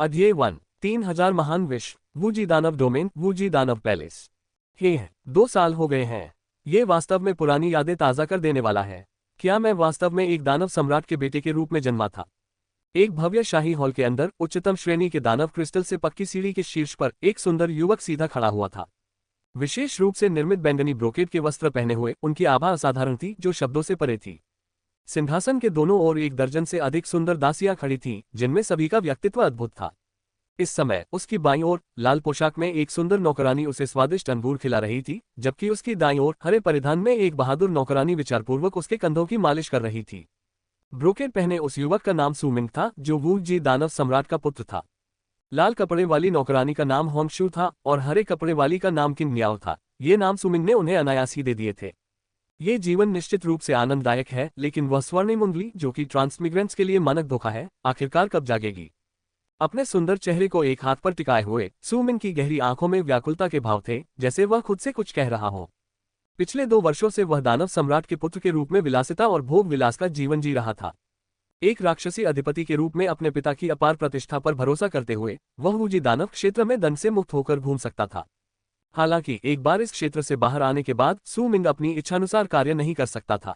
अध्याय 1 3000 महान विश्व वूजी दानव डोमेन वूजी दानव पैलेस। हे 2 साल हो गए हैं। ये वास्तव में पुरानी यादें ताज़ा कर देने वाला है। क्या मैं वास्तव में एक दानव सम्राट के बेटे के रूप में जन्मा था? एक भव्य शाही हॉल के अंदर उच्चतम श्रेणी के दानव क्रिस्टल से पक्की सीढ़ी के शीर्ष पर एक सुंदर युवक सीधा खड़ा हुआ था। विशेष रूप से निर्मित बैंगनी ब्रोकेड के वस्त्र पहने हुए उनकी आभा असाधारण थी, जो शब्दों से परे थी। सिंहासन के दोनों ओर 1 दर्जन से अधिक सुंदर दासियां खड़ी थीं, जिनमें सभी का व्यक्तित्व अद्भुत था। इस समय उसकी बाईं ओर लाल पोशाक में एक सुंदर नौकरानी उसे स्वादिष्ट अंगूर खिला रही थी, जबकि उसकी दाईं ओर हरे परिधान में एक बहादुर नौकरानी विचारपूर्वक उसके कंधों की मालिश कर रही थी। ब्रोकेड पहने उस युवक का नाम सुमिंग था, जो वूजी दानव सम्राट का पुत्र था। लाल कपड़े वाली नौकरानी का नाम होंगशू था और हरे कपड़े वाली का नाम किंग न्याओ था। ये नाम सुमिंग ने उन्हें अनायास ही दे दिए थे। ये जीवन निश्चित रूप से आनंददायक है, लेकिन वह स्वर्णिम उंगली, जो कि ट्रांसमिग्रेंट्स के लिए मानक धोखा है, आखिरकार कब जागेगी? अपने सुंदर चेहरे को एक हाथ पर टिकाए हुए सुमिंग की गहरी आंखों में व्याकुलता के भाव थे, जैसे वह खुद से कुछ कह रहा हो। पिछले 2 वर्षों से वह दानव सम्राट के पुत्र के रूप में विलासिता और भोग विलास का जीवन जी रहा था। एक राक्षसी अधिपति के रूप में अपने पिता की अपार प्रतिष्ठा पर भरोसा करते हुए वह वूजी दानव क्षेत्र में दंड से मुक्त होकर घूम सकता था। हालांकि एक बार इस क्षेत्र से बाहर आने के बाद सुमिंग अपनी इच्छानुसार कार्य नहीं कर सकता था।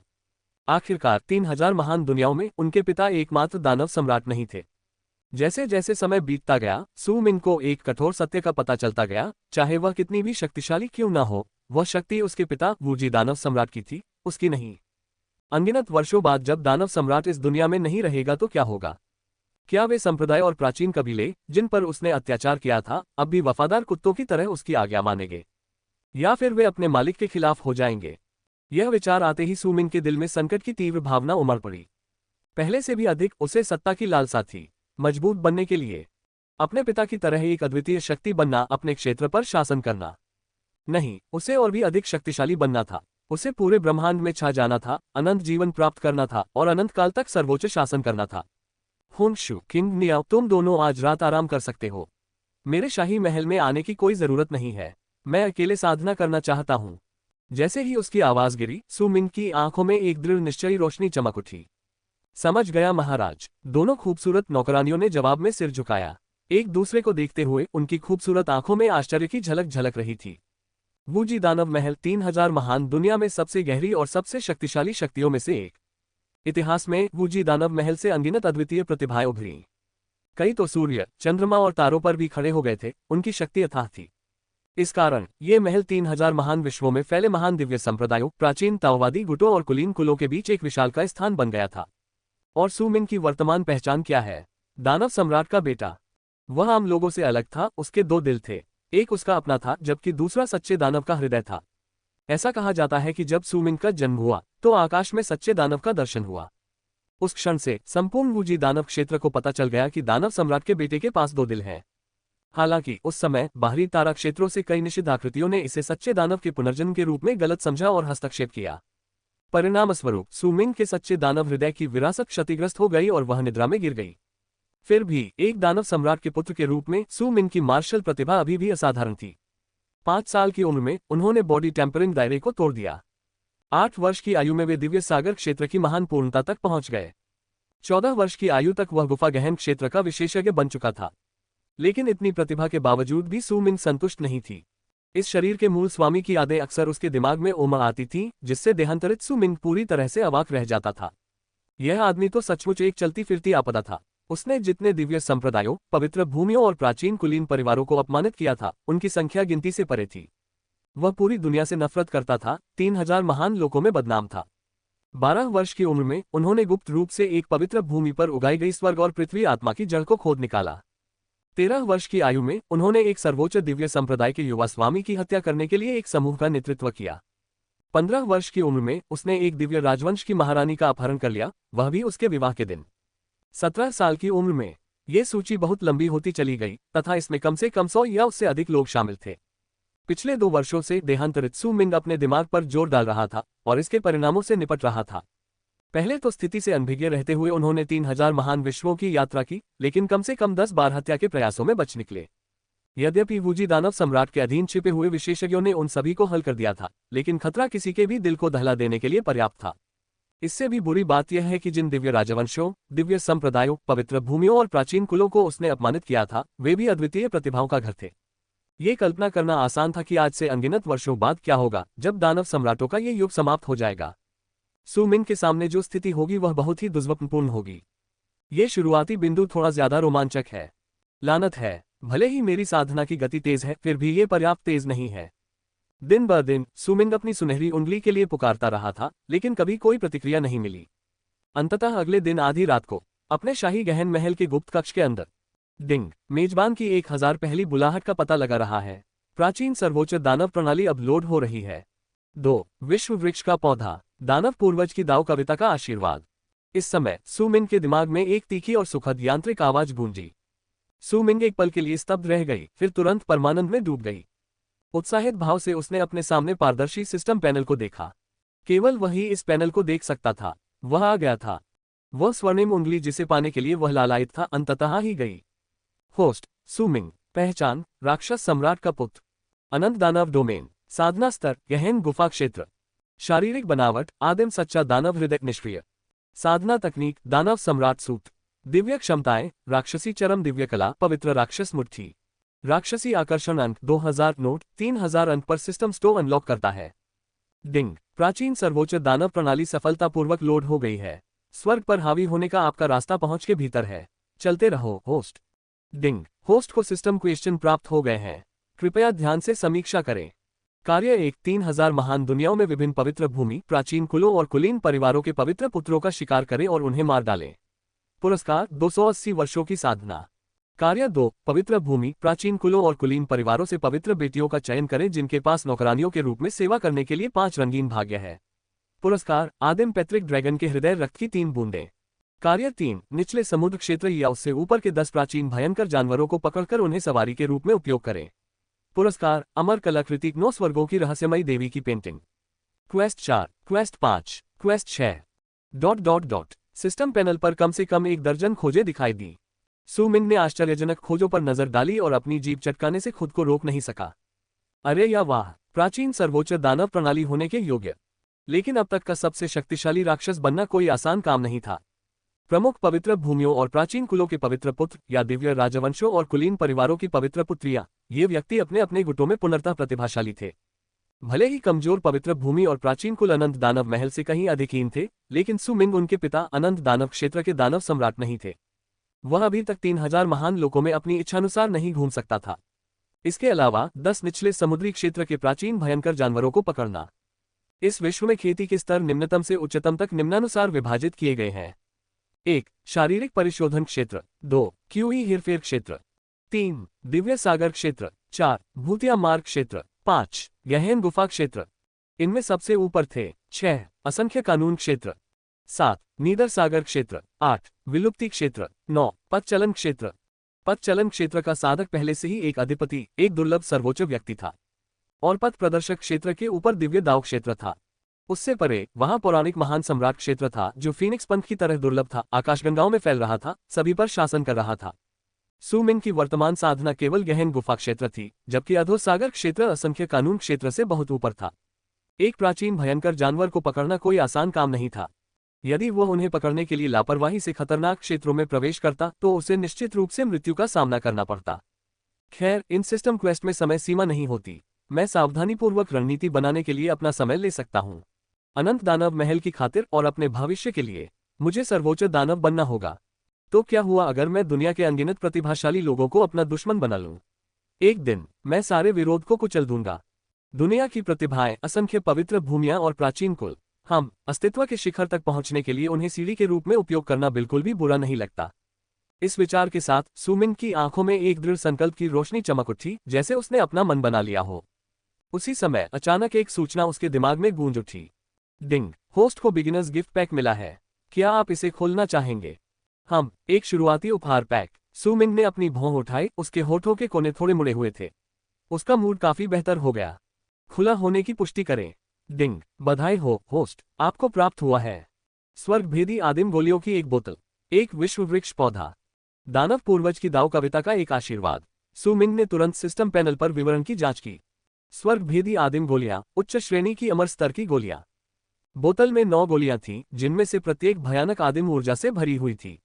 आखिरकार 3000 महान दुनियाओं में उनके पिता एकमात्र दानव सम्राट नहीं थे। जैसे जैसे समय बीतता गया, सुमिंग को एक कठोर सत्य का पता चलता गया, चाहे वह कितनी भी शक्तिशाली क्यों न हो, वह शक्ति उसके पिता वूजी दानव सम्राट की थी, उसकी नहीं। अनगिनत वर्षों बाद जब दानव सम्राट इस दुनिया में नहीं रहेगा तो क्या होगा? क्या वे संप्रदाय और प्राचीन कबीले, जिन पर उसने अत्याचार किया था, अब भी वफादार कुत्तों की तरह उसकी आज्ञा मानेंगे, या फिर वे अपने मालिक के खिलाफ हो जाएंगे? यह विचार आते ही सुमिंग के दिल में संकट की तीव्र भावना उमड़ पड़ी। पहले से भी अधिक उसे सत्ता की लालसा थी। मजबूत बनने के लिए अपने पिता की तरह एक अद्वितीय शक्ति बनना, अपने क्षेत्र पर शासन करना नहीं, उसे और भी अधिक शक्तिशाली बनना था। उसे पूरे ब्रह्मांड में छा जाना था, अनंत जीवन प्राप्त करना था और अनंत काल तक सर्वोच्च शासन करना था। होंगशू, किंग न्याओ, तुम दोनों आज रात आराम कर सकते हो। मेरे शाही महल में आने की कोई जरूरत नहीं है। मैं अकेले साधना करना चाहता हूँ। जैसे ही उसकी आवाज गिरी, सुमिंग की आंखों में एक दृढ़ निश्चयी रोशनी चमक उठी। समझ गया महाराज। दोनों खूबसूरत नौकरानियों ने जवाब में सिर झुकाया। एक दूसरे को देखते हुए उनकी खूबसूरत आंखों में आश्चर्य की झलक झलक रही थी। वूजी दानव महल 3000 महान दुनिया में सबसे गहरी और सबसे शक्तिशाली शक्तियों में से एक। इतिहास में वूजी दानव महल से अनगिनत अद्वितीय प्रतिभाएं उभरी। कई तो सूर्य, चंद्रमा और तारों पर भी खड़े हो गए थे, उनकी शक्ति अथाह थी। इस कारण ये महल 3000 महान विश्वों में फैले महान दिव्य संप्रदायों, प्राचीन ताओवादी गुटों और कुलीन कुलों के बीच एक विशालकाय स्थान बन गया था। और सुमिंग की वर्तमान पहचान क्या है? दानव सम्राट का बेटा। वह आम लोगों से अलग था। उसके 2 दिल थे, एक उसका अपना था, जबकि दूसरा सच्चे दानव का हृदय था। ऐसा कहा जाता है कि जब सुमिंग का जन्म हुआ तो आकाश में सच्चे दानव का दर्शन हुआ। उस क्षण से संपूर्ण वूजी दानव क्षेत्र को पता चल गया कि दानव सम्राट के बेटे के पास 2 दिल हैं। हालांकि उस समय बाहरी तारा क्षेत्रों से कई निषिद्ध आकृतियों ने इसे सच्चे दानव के पुनर्जन्म के रूप में गलत समझा और हस्तक्षेप किया। परिणामस्वरूप सुमिंग के सच्चे दानव हृदय की विरासत क्षतिग्रस्त हो गई और वह निद्रा में गिर गई। फिर भी एक दानव सम्राट के पुत्र के रूप में सुमिंग की मार्शल प्रतिभा अभी भी असाधारण थी। 5 साल की उम्र में उन्होंने बॉडी टेम्परिंग दायरे को तोड़ दिया। 8 वर्ष की आयु में वे दिव्य सागर क्षेत्र की महान पूर्णता तक पहुंच गए। 14 वर्ष की आयु तक वह गुफा गहन क्षेत्र का विशेषज्ञ बन चुका था। लेकिन इतनी प्रतिभा के बावजूद भी सुमिंग संतुष्ट नहीं थी। इस शरीर के मूल स्वामी की यादें अक्सर उसके दिमाग में उमड़ आती थीं, जिससे देहांतरित सुमिंग पूरी तरह से अवाक रह जाता था। यह आदमी तो सचमुच एक चलती फिरती आपदा था। उसने जितने दिव्य संप्रदायों, पवित्र भूमियों और प्राचीन कुलीन परिवारों को अपमानित किया था, उनकी संख्या गिनती से परे थी। वह पूरी दुनिया से नफरत करता था, 3000 महान लोगों में बदनाम था। 12 वर्ष की उम्र में उन्होंने गुप्त रूप से एक पवित्र भूमि पर उगाई गई स्वर्ग और पृथ्वी आत्मा की जड़ को खोद निकाला। 13 वर्ष की आयु में उन्होंने एक सर्वोच्च दिव्य संप्रदाय के युवा स्वामी की हत्या करने के लिए एक समूह का नेतृत्व किया। 15 वर्ष की उम्र में उसने एक दिव्य राजवंश की महारानी का अपहरण कर लिया, वह भी उसके विवाह के दिन। 17 साल की उम्र में ये सूची बहुत लंबी होती चली गई तथा इसमें कम से कम 100 या उससे अधिक लोग शामिल थे। पिछले 2 वर्षों से देहांतरित सुमिंग अपने दिमाग पर जोर डाल रहा था और इसके परिणामों से निपट रहा था। पहले तो स्थिति से अनभिज्ञ रहते हुए उन्होंने 3000 महान विश्वों की यात्रा की, लेकिन कम से कम 10 बार हत्या के प्रयासों में बच निकले। यद्यपि वूजी दानव सम्राट के अधीन छिपे हुए विशेषज्ञों ने उन सभी को हल कर दिया था, लेकिन खतरा किसी के भी दिल को दहला देने के लिए पर्याप्त था। इससे भी बुरी बात यह है कि जिन दिव्य राजवंशों, दिव्य संप्रदायों, पवित्र भूमियों और प्राचीन कुलों को उसने अपमानित किया था, वे भी अद्वितीय प्रतिभाओं का घर थे। ये कल्पना करना आसान था कि आज से अनगिनत वर्षों बाद क्या होगा जब दानव सम्राटों का ये युग समाप्त हो जाएगा। सु मिंग के सामने जो स्थिति होगी वह बहुत ही दुर्भाग्यपूर्ण होगी। ये शुरुआती बिंदु थोड़ा ज्यादा रोमांचक है। लानत है, भले ही मेरी साधना की गति तेज है, फिर भी ये पर्याप्त तेज नहीं है। दिन ब दिन सु मिंग अपनी सुनहरी उंगली के लिए पुकारता रहा था, लेकिन कभी कोई प्रतिक्रिया नहीं मिली। अंततः अगले दिन आधी रात को अपने शाही गहन महल के गुप्त कक्ष के अंदर डिंग मेजबान की 1000 पहली बुलाहट का पता लगा रहा है। प्राचीन सर्वोच्च दानव प्रणाली अब लोड हो रही है। 2 विश्व वृक्ष का पौधा, दानव पूर्वज की दाव कविता का आशीर्वाद। इस समय सु मिंग के दिमाग में एक तीखी और सुखद यांत्रिक आवाज गूंजी। सु मिंग एक पल के लिए स्तब्ध रह गई, फिर तुरंत परमानंद में डूब गई। उत्साहित भाव से उसने अपने सामने पारदर्शी सिस्टम पैनल को देखा। केवल वही इस पैनल को देख सकता था। वह आ गया था। वह स्वर्णिम उंगली जिसे पाने के लिए वह लालायित था, अंततः ही गई। होस्ट सु मिंग, पहचान राक्षस सम्राट का पुत्र, अनंत दानव डोमेन, साधना स्तर गहन गुफा क्षेत्र, शारीरिक बनावट आदिम सच्चा दानव हृदय निष्क्रिय, साधना तकनीक दानव सम्राट सूत्र, दिव्य क्षमताएं राक्षसी चरम दिव्य कला पवित्र राक्षस मुट्ठी, राक्षसी आकर्षण अंक 2000 नोट 3000 अंक पर सिस्टम स्टोव अनलॉक करता है। डिंग प्राचीन सर्वोच्च दानव प्रणाली सफलतापूर्वक लोड हो गई है। स्वर्ग पर हावी होने का आपका रास्ता पहुंच के भीतर है। चलते रहो होस्ट। डिंग होस्ट को सिस्टम क्वेश्चन प्राप्त हो गए हैं। कृपया ध्यान से समीक्षा करें। कार्य 1 3000 महान दुनियाओं में विभिन्न पवित्र भूमि प्राचीन कुलों और कुलीन परिवारों के पवित्र पुत्रों का शिकार करें और उन्हें मार डालें। पुरस्कार 280 वर्षों की साधना। कार्य 2 पवित्र भूमि प्राचीन कुलों और कुलीन परिवारों से पवित्र बेटियों का चयन करें जिनके पास नौकरानियों के रूप में सेवा करने के लिए 5 रंगीन भाग्य है। पुरस्कार आदिम पैतृक ड्रैगन के हृदय रक्त की 3 बूंदें। कार्य 3 निचले समुद्र क्षेत्र या उससे ऊपर के 10 प्राचीन भयंकर जानवरों को पकड़कर उन्हें सवारी के रूप में उपयोग करें। पुरस्कार अमर कलाकृति 9 स्वर्गों की रहस्यमयी देवी की painting. Quest 4 quest 5 quest 6 ... system panel पर कम से कम 1 दर्जन खोजें दिखाई दी। सु मिंग ने आश्चर्यजनक खोजों पर नजर डाली और अपनी जीभ चटकाने से खुद को रोक नहीं सका। अरे या वाह, प्राचीन सर्वोच्च दानव प्रणाली होने के योग्य। लेकिन अब तक का सबसे शक्तिशाली राक्षस बनना कोई आसान काम नहीं था। प्रमुख पवित्र भूमियों और प्राचीन कुलों के पवित्र पुत्र या दिव्य राजवंशों और कुलीन परिवारों की पवित्र पुत्रियां, ये व्यक्ति अपने अपने गुटों में पुनर्तः प्रतिभाशाली थे। भले ही कमजोर पवित्र भूमि और प्राचीन कुल अनंत दानव महल से कहीं अधिकहीन थे, लेकिन सु मिंग उनके पिता अनंत दानव क्षेत्र के दानव सम्राट नहीं थे। वह अभी तक 3000 महान लोकों में अपनी इच्छानुसार नहीं घूम सकता था। इसके अलावा 10 निचले समुद्री क्षेत्र के प्राचीन भयंकर जानवरों को पकड़ना। इस विश्व में खेती के स्तर निम्नतम से उच्चतम तक निम्नानुसार विभाजित किए गए हैं। 1 शारीरिक परिशोधन क्षेत्र, 2 क्यूई हेरफेर क्षेत्र, 3 दिव्य सागर क्षेत्र, 4 भूतिया मार्ग क्षेत्र, 5 गहन गुफा क्षेत्र। इनमें सबसे ऊपर थे 6 असंख्य कानून क्षेत्र, 7 नीदर सागर क्षेत्र, 8 विलुप्ति क्षेत्र, 9 पथचलन क्षेत्र। पथचलन क्षेत्र का साधक पहले से ही एक अधिपति, एक दुर्लभ सर्वोच्च व्यक्ति था, और पथ प्रदर्शक क्षेत्र के ऊपर दिव्य दाव क्षेत्र था। उससे परे वहां पौराणिक महान सम्राट क्षेत्र था जो फीनिक्स पंख की तरह दुर्लभ था, आकाशगंगाओं में फैल रहा था, सभी पर शासन कर रहा था। सु मिंग की वर्तमान साधना केवल गहन गुफा क्षेत्र थी, जबकि अधोसागर क्षेत्र असंख्य कानून क्षेत्र से बहुत ऊपर था। एक प्राचीन भयंकर जानवर को पकड़ना कोई आसान काम नहीं था। यदि वह उन्हें पकड़ने के लिए लापरवाही से खतरनाक क्षेत्रों में प्रवेश करता तो उसे निश्चित रूप से मृत्यु का सामना करना पड़ता। खैर, इन सिस्टम क्वेस्ट में समय सीमा नहीं होती। मैं सावधानीपूर्वक रणनीति बनाने के लिए अपना समय ले सकता हूँ। अनंत दानव महल की खातिर और अपने भविष्य के लिए मुझे सर्वोच्च दानव बनना होगा। तो क्या हुआ अगर मैं दुनिया के अनगिनत प्रतिभाशाली लोगों को अपना दुश्मन बना लूं? एक दिन मैं सारे विरोध को कुचल दूंगा। दुनिया की प्रतिभाएं, असंख्य पवित्र भूमियां और प्राचीन कुल, हम अस्तित्व के शिखर तक पहुंचने के लिए उन्हें सीढ़ी के रूप में उपयोग करना बिल्कुल भी बुरा नहीं लगता। इस विचार के साथ सु मिंग की आंखों में एक दृढ़ संकल्प की रोशनी चमक उठी, जैसे उसने अपना मन बना लिया हो। उसी समय अचानक एक सूचना उसके दिमाग में गूंज उठी। डिंग होस्ट को बिगिनर्स गिफ्ट पैक मिला है। क्या आप इसे खोलना चाहेंगे? हम एक शुरुआती उपहार पैक। सु मिंग ने अपनी भौं उठाई, उसके होठों के कोने थोड़े मुड़े हुए थे। उसका मूड काफी बेहतर हो गया। खुला होने की पुष्टि करें। डिंग बधाई हो होस्ट, आपको प्राप्त हुआ है स्वर्ग भेदी आदिम गोलियों की एक बोतल, एक विश्व वृक्ष पौधा, दानव पूर्वज की दाव कविता का एक आशीर्वाद। सु मिंग ने तुरंत सिस्टम पैनल पर विवरण की जांच की। स्वर्ग भेदी आदिम गोलियां, उच्च श्रेणी की अमर स्तर की गोलियां। बोतल में 9 गोलियां थीं, जिनमें से प्रत्येक भयानक आदिम ऊर्जा से भरी हुई थी।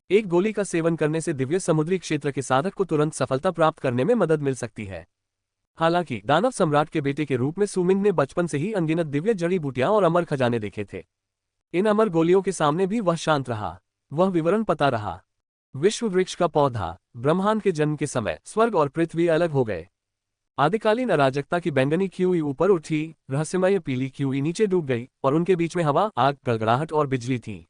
एक गोली का सेवन करने से दिव्य समुद्री क्षेत्र के साधक को तुरंत सफलता प्राप्त करने में मदद मिल सकती है। हालांकि दानव सम्राट के बेटे के रूप में सुमिंग ने बचपन से ही अनगिनत दिव्य जड़ी बूटियां और अमर खजाने देखे थे। इन अमर गोलियों के सामने भी वह शांत रहा। वह विवरण पता रहा। विश्व वृक्ष का पौधा। ब्रह्मांड के जन्म के समय स्वर्ग और पृथ्वी अलग हो गए। आदिकालीन अराजकता की बैंगनी ख्यूई ऊपर उठी, रहस्यमय पीली ख्यूई नीचे डूब गई, और उनके बीच में हवा, आग, गड़गड़ाहट और बिजली थी।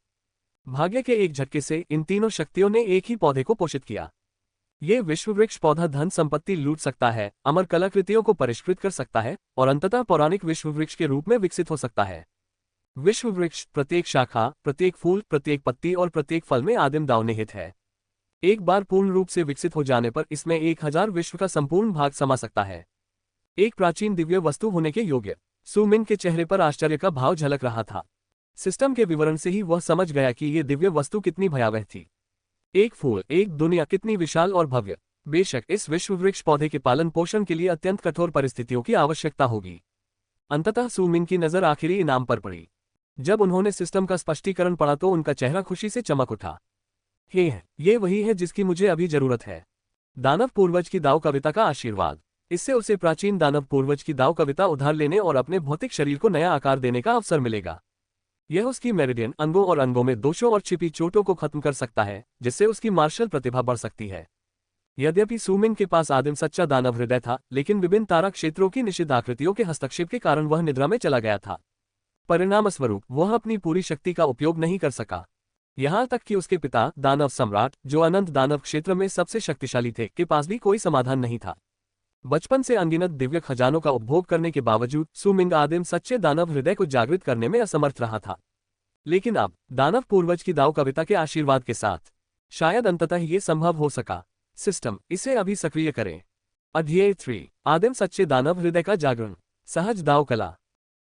भाग्य के एक झटके से इन तीनों शक्तियों ने एक ही पौधे को पोषित किया। ये विश्व वृक्ष पौधा धन संपत्ति लूट सकता है, अमर कलाकृतियों को परिष्कृत कर सकता है, और अंततः पौराणिक विश्व वृक्ष के रूप में विकसित हो सकता है। विश्व वृक्ष प्रत्येक शाखा, प्रत्येक फूल, प्रत्येक पत्ती और प्रत्येक फल में आदिम दाव निहित है। एक बार पूर्ण रूप से विकसित हो जाने पर इसमें 1000 विश्व का संपूर्ण भाग समा सकता है। एक प्राचीन दिव्य वस्तु होने के योग्य। सुमिन के चेहरे पर आश्चर्य का भाव झलक रहा था। सिस्टम के विवरण से ही वह समझ गया कि ये दिव्य वस्तु कितनी भयावह थी। एक फूल, एक दुनिया कितनी विशाल और भव्य। बेशक इस विश्व वृक्ष पौधे के पालन पोषण के लिए अत्यंत कठोर परिस्थितियों की आवश्यकता होगी। अंततः सुमिन की नजर आखिरी इनाम पर पड़ी। जब उन्होंने सिस्टम का स्पष्टीकरण पढ़ा तो उनका चेहरा खुशी से चमक उठा। ये वही है जिसकी मुझे अभी जरूरत है। दानव पूर्वज की दाव कविता का आशीर्वाद। इससे उसे प्राचीन दानव पूर्वज की दाव कविता उधार लेने और अपने भौतिक शरीर को नया आकार देने का अवसर मिलेगा। यह उसकी मेरिडियन अंगों और अंगों में दोषों और छिपी चोटों को खत्म कर सकता है, जिससे उसकी मार्शल प्रतिभा बढ़ सकती है। यद्यपि सुमिन के पास आदिम सच्चा दानव हृदय था, लेकिन विभिन्न तारा क्षेत्रों की निषिद्ध आकृतियों के हस्तक्षेप के कारण वह निद्रा में चला गया था। परिणामस्वरूप वह अपनी पूरी शक्ति का उपयोग नहीं कर सका। यहां तक कि उसके पिता दानव सम्राट, जो अनंत दानव क्षेत्र में सबसे शक्तिशाली थे, के पास भी कोई समाधान नहीं था। बचपन से अनगिनत दिव्य खजानों का उपभोग करने के बावजूद सुमिंग आदिम सच्चे दानव हृदय को जागृत करने में असमर्थ रहा था। लेकिन अब दानव पूर्वज की दाव कविता के आशीर्वाद के साथ शायद अंततः ये संभव हो सका। सिस्टम, इसे अभी सक्रिय करें। अध्याय 3, आदिम सच्चे दानव हृदय का जागरण। सहज दाव कला।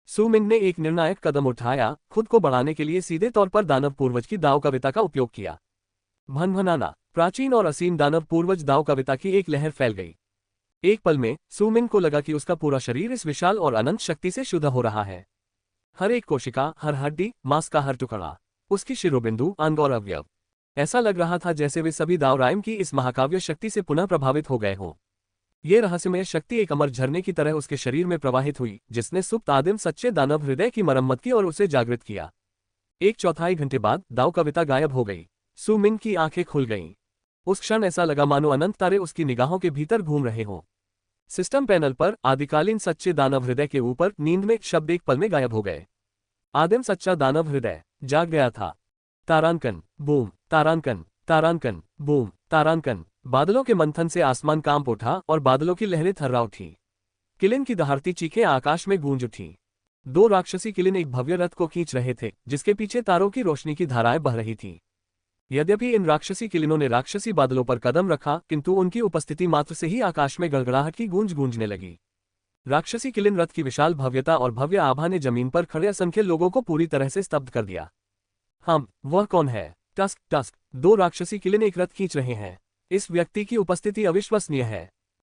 सुमिंग ने एक निर्णायक कदम उठाया, खुद को बढ़ाने के लिए सीधे तौर पर दानव पूर्वज की दाव कविता का उपयोग किया। भनभनाना। प्राचीन और असीम दानव पूर्वज दाव कविता की एक लहर फैल गई। एक पल में सुमिंग को लगा कि उसका पूरा शरीर इस विशाल और अनंत शक्ति से शुद्ध हो रहा है। हर एक कोशिका, हर हड्डी, मांस का हर टुकड़ा, उसकी शिरोबिंदु, अंग और अवयव, ऐसा लग रहा था जैसे वे सभी दावरायम की इस महाकाव्य शक्ति से पुनः प्रभावित हो गए हों। ये रहस्यमय शक्ति एक अमर झरने की तरह उसके शरीर में प्रवाहित हुई, जिसने सुप्त आदिम सच्चे दानव हृदय की मरम्मत की और उसे जागृत किया। 1/4 घंटे बाद दाव कविता गायब हो गई। सुमिंग की आंखें खुल गईं। उस क्षण ऐसा लगा मानो अनंत तारे उसकी निगाहों के भीतर घूम रहे हों। सिस्टम पैनल पर आदिकालीन सच्चे दानव हृदय के ऊपर नींद में शब्द एक पल में गायब हो गए। आदिम सच्चा दानव हृदय जाग गया था। तारांकन, बूम, तारांकन, तारांकन, बूम, तारांकन। बादलों के मंथन से आसमान कांप उठा और बादलों की लहरें थर्रा उठी। किलिन की दहाड़ती चीखें आकाश में गूंज उठी। 2 राक्षसी किलिन एक भव्य रथ को खींच रहे थे, जिसके पीछे तारों की रोशनी की धाराएं बह रही थीं। यद्यपि इन राक्षसी किलिनों ने राक्षसी बादलों पर कदम रखा, किंतु उनकी उपस्थिति मात्र से ही आकाश में गड़गड़ाहट की गूंज गूंजने लगी। राक्षसी किलिन रथ की विशाल भव्यता और भव्य आभा ने जमीन पर खड़े असंख्य लोगों को पूरी तरह से स्तब्ध कर दिया। वह कौन है? Tusk, tusk. 2 राक्षसी किलिन एक रथ खींच रहे हैं। इस व्यक्ति की उपस्थिति अविश्वसनीय है।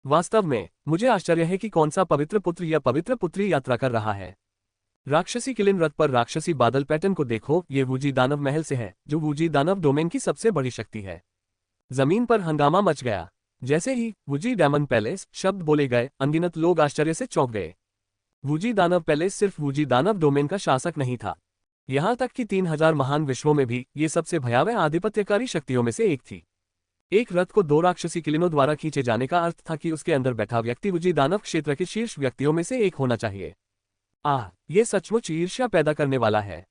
वास्तव में मुझे आश्चर्य है कि कौन सा पवित्र पुत्र या पवित्र पुत्री यात्रा कर रहा है। राक्षसी किलिन रथ पर राक्षसी बादल पैटर्न को देखो, ये वूजी दानव महल से है, जो वूजी दानव डोमेन की सबसे बड़ी शक्ति है। जमीन पर हंगामा मच गया। जैसे ही वूजी डायमंड पैलेस शब्द बोले गए, अनगिनत लोग आश्चर्य से चौंक गए। वूजी दानव पैलेस सिर्फ वूजी दानव डोमेन का शासक नहीं था, यहां तक कि 3000 महान विश्वों में भी ये सबसे भयावह आधिपत्यकारी शक्तियों में से एक थी। एक रथ को 2 राक्षसी किलिनों द्वारा खींचे जाने का अर्थ था कि उसके अंदर बैठा व्यक्ति वूजी दानव क्षेत्र के शीर्ष व्यक्तियों में से एक होना चाहिए। ये सचमुच ईर्ष्या पैदा करने वाला है।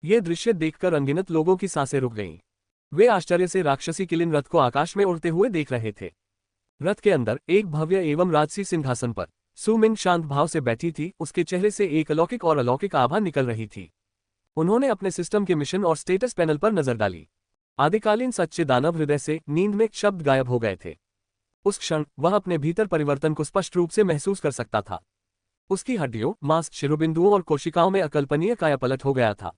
ये दृश्य देखकर अनगिनत लोगों की सांसें रुक गईं। वे आश्चर्य से राक्षसी किलिन रथ को आकाश में उड़ते हुए देख रहे थे। रथ के अंदर एक भव्य एवं राजसी सिंहासन पर सुमिंग शांत भाव से बैठी थी। उसके चेहरे से एक अलौकिक और अलौकिक आभा निकल रही थी। उन्होंने अपने सिस्टम के मिशन और स्टेटस पैनल पर नजर डाली। आदिकालीन सच्चे दानव हृदय से नींद में शब्द गायब हो गए थे। उस क्षण वह अपने भीतर परिवर्तन को स्पष्ट रूप से महसूस कर सकता था। उसकी हड्डियों, मांस, शिरोबिंदुओं और कोशिकाओं में अकल्पनीय कायापलट हो गया था।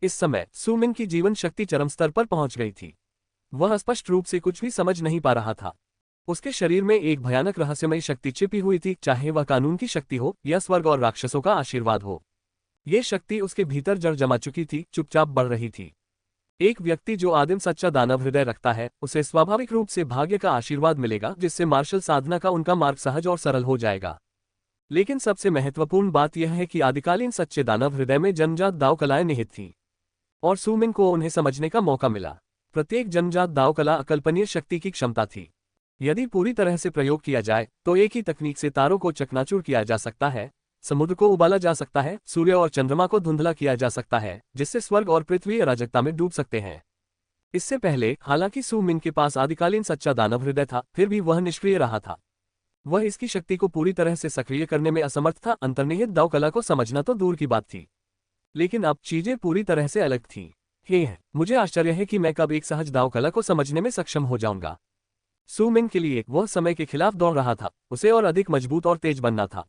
इस समय सुमिंग की जीवन शक्ति चरम स्तर पर पहुंच गई थी। वह स्पष्ट रूप से कुछ भी समझ नहीं पा रहा था। उसके शरीर में एक भयानक रहस्यमयी शक्ति छिपी हुई थी, चाहे वह कानून की शक्ति हो या स्वर्ग और राक्षसों का आशीर्वाद हो। ये शक्ति उसके भीतर जड़ जमा चुकी थी, चुपचाप बढ़ रही थी। एक व्यक्ति जो आदिम सच्चा दानव हृदय रखता है, उसे स्वाभाविक रूप से भाग्य का आशीर्वाद मिलेगा, जिससे मार्शल साधना का उनका मार्ग सहज और सरल हो जाएगा। लेकिन सबसे महत्वपूर्ण बात यह है कि आदिकालीन सच्चे दानव हृदय में जन्मजात दाव कलाएं निहित थीं, और सू मिंग को उन्हें समझने का मौका मिला। प्रत्येक जन्मजात दाव कला अकल्पनीय शक्ति की क्षमता थी। यदि पूरी तरह से प्रयोग किया जाए तो एक ही तकनीक से तारों को चकनाचूर किया जा सकता है, समुद्र को उबाला जा सकता है, सूर्य और चंद्रमा को धुंधला किया जा सकता है, जिससे स्वर्ग और पृथ्वी अराजकता में डूब सकते हैं। इससे पहले हालांकि सू मिंग के पास आदिकालीन सच्चा दानव हृदय था, फिर भी वह निष्क्रिय रहा था। वह इसकी शक्ति को पूरी तरह से सक्रिय करने में असमर्थ था। अंतर्निहित दाव कला को समझना तो दूर की बात थी, लेकिन अब चीजें पूरी तरह से अलग थीं। मुझे आश्चर्य है कि मैं कब एक सहज दाव कला को समझने में सक्षम हो जाऊंगा। सू मिंग के लिए वह समय के खिलाफ दौड़ रहा था। उसे और अधिक मजबूत और तेज बनना था।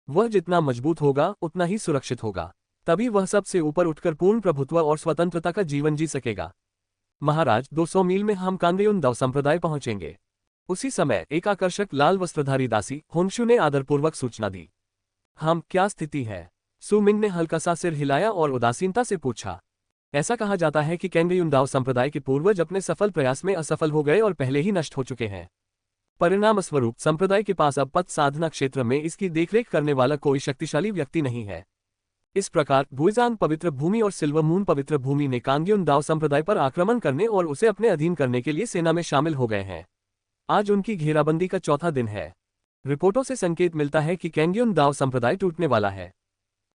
वह जितना मजबूत होगा उतना ही सुरक्षित होगा। तभी वह सबसे ऊपर उठकर पूर्ण प्रभुत्व और स्वतंत्रता का जीवन जी सकेगा। महाराज, 200 मील में हम कांगेयुन दाव संप्रदाय पहुंचेंगे। उसी समय एक आकर्षक लाल वस्त्रधारी दासी होन्शु ने आदरपूर्वक सूचना दी। हम, क्या स्थिति है? सू मिंग ने हल्का सा सिर हिलाया और उदासीनता से पूछा। ऐसा कहा जाता है कि कांगेयुन दाव संप्रदाय के पूर्वज अपने सफल प्रयास में असफल हो गए और पहले ही नष्ट हो चुके हैं। परिणामस्वरूप संप्रदाय के पास अब पथ साधना क्षेत्र में इसकी देखरेख करने वाला कोई शक्तिशाली व्यक्ति नहीं है। इस प्रकार गुइजांग पवित्र भूमि और सिल्वर मून पवित्र भूमि ने कांगेयुन दाव संप्रदाय पर आक्रमण करने और उसे अपने अधीन करने के लिए सेना में शामिल हो गए हैं। आज उनकी घेराबंदी का चौथा दिन है। रिपोर्टों से संकेत मिलता है कि कांगेयुन दाव संप्रदाय टूटने वाला है।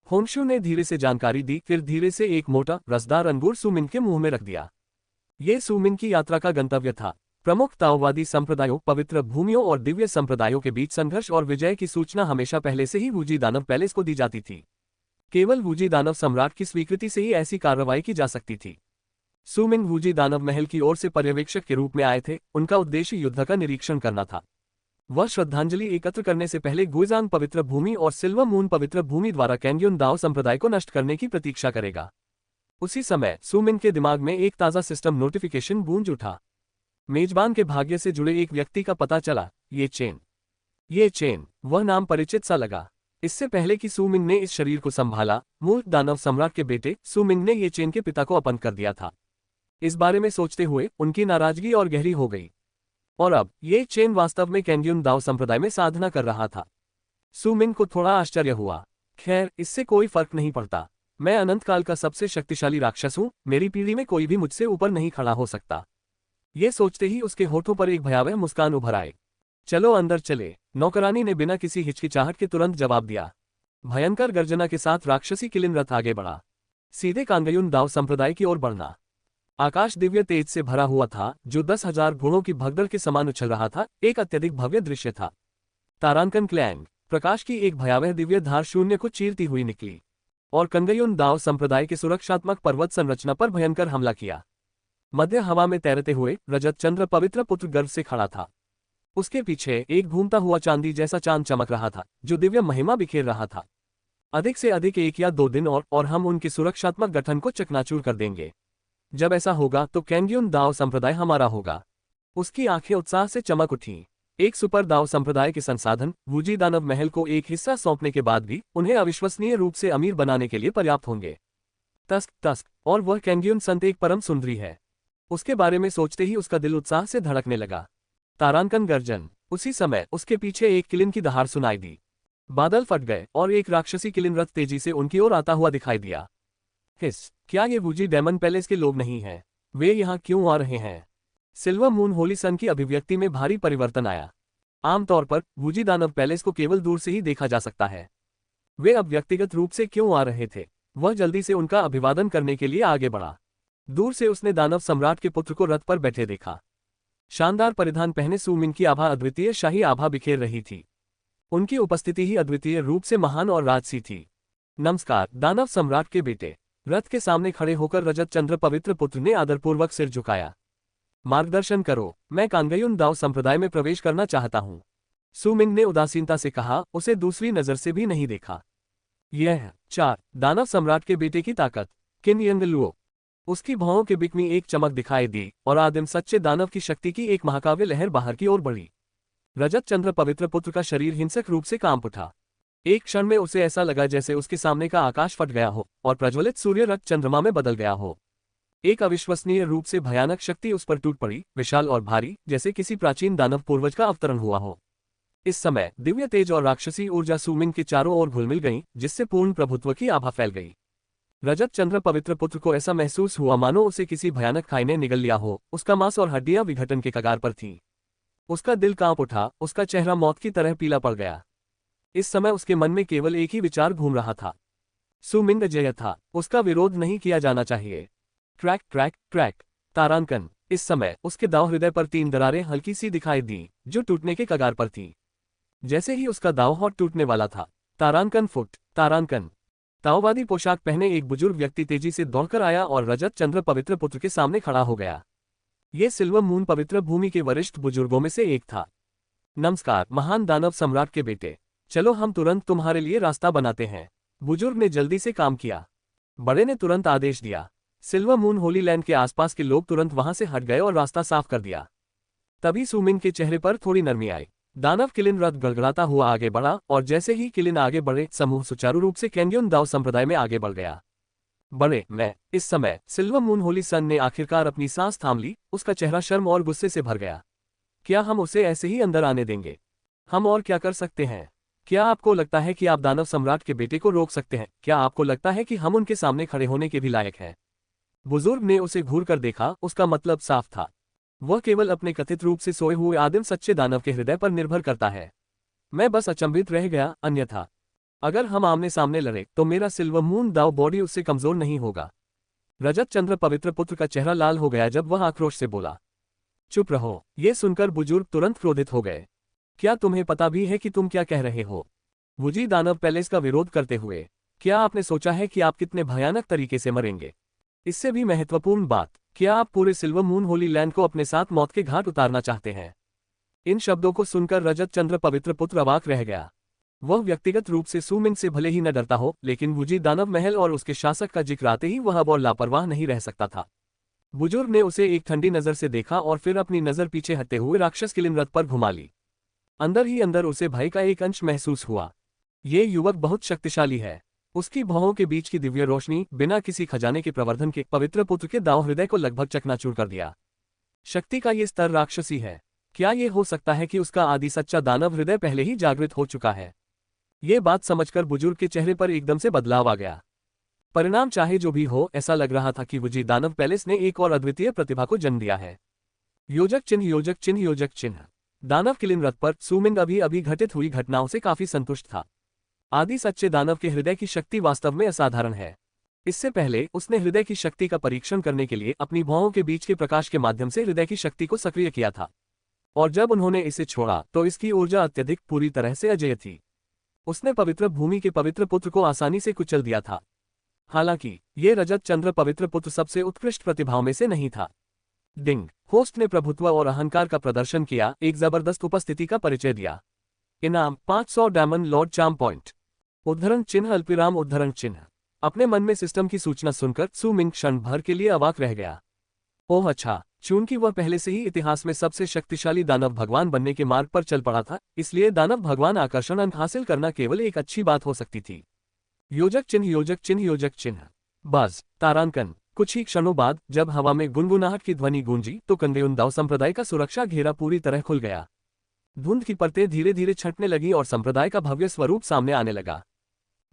होन्शु ने धीरे से जानकारी दी, फिर धीरे से एक मोटा रसदार अंगूर सू मिंग के मुंह में रख दिया। ये सू मिंग की यात्रा का गंतव्य था। प्रमुख ताओवादी संप्रदायों, पवित्र भूमियों और दिव्य संप्रदायों के बीच संघर्ष और विजय की सूचना हमेशा पहले से ही वूजी दानव पैलेस को दी जाती थी। केवल वूजी दानव सम्राट की स्वीकृति से ही ऐसी कार्रवाई की जा सकती थी। सू मिंग वूजी दानव महल की ओर से पर्यवेक्षक के रूप में आए थे। उनका उद्देश्य युद्ध का निरीक्षण करना था। वह श्रद्धांजलि एकत्र करने से पहले गुइजांग पवित्र भूमि और सिल्वर मून पवित्र भूमि द्वारा कांगेयुन दाव संप्रदाय को नष्ट करने की प्रतीक्षा करेगा। उसी समय सू मिंग के दिमाग में एक ताज़ा सिस्टम नोटिफिकेशन गूंज उठा। मेजबान के भाग्य से जुड़े एक व्यक्ति का पता चला। ये चेन, वह नाम परिचित सा लगा। इससे पहले कि सू मिंग ने इस शरीर को संभाला, मूर्ख दानव सम्राट के बेटे सू मिंग ने ये चेन के पिता को अपहरण कर दिया था। इस बारे में सोचते हुए उनकी नाराजगी और गहरी हो गई। और अब ये चेन वास्तव में कांगेयुन दाव संप्रदाय में साधना कर रहा था। सू मिंग को थोड़ा आश्चर्य हुआ। खैर, इससे कोई फर्क नहीं पड़ता। मैं अनंत काल का सबसे शक्तिशाली राक्षस हूँ। मेरी पीढ़ी में कोई भी मुझसे ऊपर नहीं खड़ा हो सकता। ये सोचते ही उसके होठों पर एक भयावह मुस्कान उभर आए। चलो अंदर चले, नौकरानी ने बिना किसी हिचकिचाहट के तुरंत जवाब दिया। भयंकर गर्जना के साथ राक्षसी किलिन रथ आगे बढ़ा, सीधे कांगेयुन दाव संप्रदाय की ओर बढ़ना। आकाश दिव्य तेज से भरा हुआ था, जो 10,000 घोड़ों की भगदड़ के समान उछल रहा था। एक अत्यधिक भव्य दृश्य था। तारांकन क्लैंग, प्रकाश की एक भयावह दिव्य धार शून्य को चीरती हुई निकली और कांगेयुन दाव संप्रदाय के सुरक्षात्मक पर्वत संरचना पर भयंकर हमला किया। मध्य हवा में तैरते हुए रजत चंद्र पवित्र पुत्र गर्व से खड़ा था। उसके पीछे एक घूमता हुआ चांदी जैसा चांद चमक रहा था, जो दिव्य महिमा बिखेर रहा था। अधिक से अधिक 1 या 2 दिन और हम उनके सुरक्षात्मक गठन को चकनाचूर कर देंगे। जब ऐसा होगा तो कांगेयुन दाव संप्रदाय हमारा होगा। उसकी आंखें उत्साह से चमक उठीं। एक सुपर दाव संप्रदाय के संसाधन वूजी दानव महल को एक हिस्सा सौंपने के बाद भी उन्हें अविश्वसनीय रूप से अमीर बनाने के लिए पर्याप्त होंगे। तस्क और वह कांगेयुन संत एक परम सुंदरी है। उसके बारे में सोचते ही उसका दिल उत्साह से धड़कने लगा। तारांकन गर्जन। उसी समय उसके पीछे एक किलिन की दहाड़ सुनाई दी। बादल फट गए और एक राक्षसी किलिन रथ तेजी से उनकी ओर आता हुआ दिखाई दिया। क्या ये वूजी डायमंड पैलेस के लोग नहीं हैं? वे यहाँ क्यों आ रहे हैं? सिल्वर मून होली सन की अभिव्यक्ति में भारी परिवर्तन आया। आमतौर पर वूजी दानव पैलेस को केवल दूर से ही देखा जा सकता है। वे अब व्यक्तिगत रूप से क्यों आ रहे थे? वह जल्दी से उनका अभिवादन करने के लिए आगे बढ़ा। दूर से उसने दानव सम्राट के पुत्र को रथ पर बैठे देखा। शानदार परिधान पहने सू मिंग की आभा अद्वितीय शाही आभा बिखेर रही थी। उनकी उपस्थिति ही अद्वितीय रूप से महान और राजसी थी। नमस्कार दानव सम्राट के बेटे। रथ के सामने खड़े होकर रजत चंद्र पवित्र पुत्र ने आदरपूर्वक सिर झुकाया। मार्गदर्शन करो, मैं कांगेयुन दाव संप्रदाय में प्रवेश करना चाहता हूँ। सू मिंग ने उदासीनता से कहा, उसे दूसरी नजर से भी नहीं देखा। यह 4 दानव सम्राट के बेटे की ताकत। किन यंगलुओ। उसकी भौहों के बिक में एक चमक दिखाई दी और आदिम सच्चे दानव की शक्ति की एक महाकाव्य लहर बाहर की ओर बढ़ी। रजत चंद्र पवित्र पुत्र का शरीर हिंसक रूप से कांप उठा। एक क्षण में उसे ऐसा लगा जैसे उसके सामने का आकाश फट गया हो और प्रज्वलित सूर्य रक्त चंद्रमा में बदल गया हो। एक अविश्वसनीय रूप से भयानक शक्ति उस पर टूट पड़ी, विशाल और भारी, जैसे किसी प्राचीन दानव पूर्वज का अवतरण हुआ हो। इस समय दिव्य तेज और राक्षसी ऊर्जा सुमिंग के चारों ओर घुलमिल गई, जिससे पूर्ण प्रभुत्व की आभा फैल गई। रजत चंद्र पवित्र पुत्र को ऐसा महसूस हुआ मानो उसे किसी भयानक खाई ने निगल लिया हो। उसका मांस और हड्डियां विघटन के कगार पर थीं। उसका दिल कांप उठा, उसका चेहरा मौत की तरह पीला पड़ गया। इस समय उसके मन में केवल एक ही विचार घूम रहा था, सुमिंग अजेय था, उसका विरोध नहीं किया जाना चाहिए। ट्रैक ट्रैक ट्रैक तारांकन। इस समय उसके दांव हृदय पर 3 दरारें हल्की सी दिखाई दी, जो टूटने के कगार पर थीं। जैसे ही उसका दांव हॉट टूटने वाला था, तारांकन फुट। तारांकन। ताओवादी पोशाक पहने एक बुजुर्ग व्यक्ति तेजी से दौड़कर आया और रजत चंद्र पवित्र पुत्र के सामने खड़ा हो गया। ये सिल्वर मून पवित्र भूमि के वरिष्ठ बुजुर्गों में से एक था। नमस्कार महान दानव सम्राट के बेटे, चलो हम तुरंत तुम्हारे लिए रास्ता बनाते हैं। बुजुर्ग ने जल्दी से काम किया। बड़े ने तुरंत आदेश दिया। सिल्वर मून होली लैंड के आसपास के लोग तुरंत वहां से हट गए और रास्ता साफ कर दिया। तभी सुमिंग के चेहरे पर थोड़ी नरमी आई। दानव किलिन रथ गड़गड़ाता हुआ आगे बढ़ा और जैसे ही किलिन आगे बढ़े, समूह सुचारू रूप से कैंडियन दाव संप्रदाय में आगे बढ़ गया। बड़े मैं। इस समय सिल्वर मून होली सन ने आखिरकार अपनी सांस थाम ली। उसका चेहरा शर्म और गुस्से से भर गया। क्या हम उसे ऐसे ही अंदर आने देंगे? हम और क्या कर सकते हैं? क्या आपको लगता है कि आप दानव सम्राट के बेटे को रोक सकते हैं? क्या आपको लगता है कि हम उनके सामने खड़े होने के भी लायक हैं? बुजुर्ग ने उसे घूर कर देखा। उसका मतलब साफ था, वह केवल अपने कथित रूप से सोए हुए आदिम सच्चे दानव के हृदय पर निर्भर करता है। मैं बस अचंभित रह गया, अन्यथा अगर हम आमने सामने लड़े तो मेरा सिल्वर मून दाव बॉडी उससे कमजोर नहीं होगा। रजत चंद्र पवित्र पुत्र का चेहरा लाल हो गया जब वह आक्रोश से बोला। चुप रहो। ये सुनकर बुजुर्ग तुरंत क्रोधित हो गए। क्या तुम्हें पता भी है कि तुम क्या कह रहे हो? वुजी दानव पैलेस का विरोध करते हुए क्या आपने सोचा है कि आप कितने भयानक तरीके से मरेंगे? इससे भी महत्वपूर्ण बात, क्या आप पूरे सिल्वर मून होली लैंड को अपने साथ मौत के घाट उतारना चाहते हैं? इन शब्दों को सुनकर रजत चंद्र पवित्र पुत्र अवाक रह गया। वह व्यक्तिगत रूप से सुमिंग से भले ही न डरता हो, लेकिन वुजी दानव महल और उसके शासक का जिक्र आते ही वह अब और लापरवाह नहीं रह सकता था। बुजुर्ग ने उसे एक ठंडी नजर से देखा और फिर अपनी नजर पीछे हटते हुए राक्षस किलिन रथ पर घुमा ली। अंदर ही अंदर उसे भय का एक अंश महसूस हुआ। ये युवक बहुत शक्तिशाली है। उसकी भौहों के बीच की दिव्य रोशनी बिना किसी खजाने के प्रवर्धन के पवित्र पुत्र के दांव हृदय को लगभग चकनाचूर कर दिया। शक्ति का ये स्तर राक्षसी है। क्या ये हो सकता है कि उसका आदि सच्चा दानव हृदय पहले ही जागृत हो चुका है? ये बात समझकर बुजुर्ग के चेहरे पर एकदम से बदलाव आ गया। परिणाम चाहे जो भी हो, ऐसा लग रहा था कि वुजी दानव पैलेस ने एक और अद्वितीय प्रतिभा को जन्म दिया है। योजक चिन्ह योजक चिन्ह योजक चिन्ह। दानव किलिन रथ पर सुमिंग अभी अभी घटित हुई घटनाओं से काफी संतुष्ट था। आदि सच्चे दानव के हृदय की शक्ति वास्तव में असाधारण है। इससे पहले उसने हृदय की शक्ति का परीक्षण करने के लिए अपनी भौहों के बीच के प्रकाश के माध्यम से हृदय की शक्ति को सक्रिय किया था, और जब उन्होंने इसे छोड़ा तो इसकी ऊर्जा अत्यधिक पूरी तरह से अजेय थी। उसने पवित्र भूमि के पवित्र पुत्र को आसानी से कुचल दिया था। हालांकि ये रजत चंद्र पवित्र पुत्र सबसे उत्कृष्ट प्रतिभाओं में से नहीं था। डिंग। होस्ट ने प्रभुत्व और अहंकार का प्रदर्शन किया, एक जबरदस्त उपस्थिति का परिचय दिया। इनाम 500 डायमंड लॉर्ड चार्म पॉइंट। उद्धरण चिन्ह अल्पविराम उद्धरण चिन्ह। अपने मन में सिस्टम की सूचना सुनकर सुमिंग क्षण भर के लिए अवाक रह गया। ओह अच्छा, चूंकि वह पहले से ही इतिहास में सबसे शक्तिशाली दानव भगवान बनने के मार्ग पर चल पड़ा था, इसलिए दानव भगवान आकर्षण अंक हासिल करना केवल एक अच्छी बात हो सकती थी। योजक चिन्ह योजक चिन्ह योजक चिन्ह। बस तारांकन। कुछ ही क्षणों बाद जब हवा में गुनगुनाहट की ध्वनि गूंजी तो कंगेयुन दाव संप्रदाय का सुरक्षा घेरा पूरी तरह खुल गया। धुंध की परतें धीरे धीरे छंटने लगी और संप्रदाय का भव्य स्वरूप सामने आने लगा।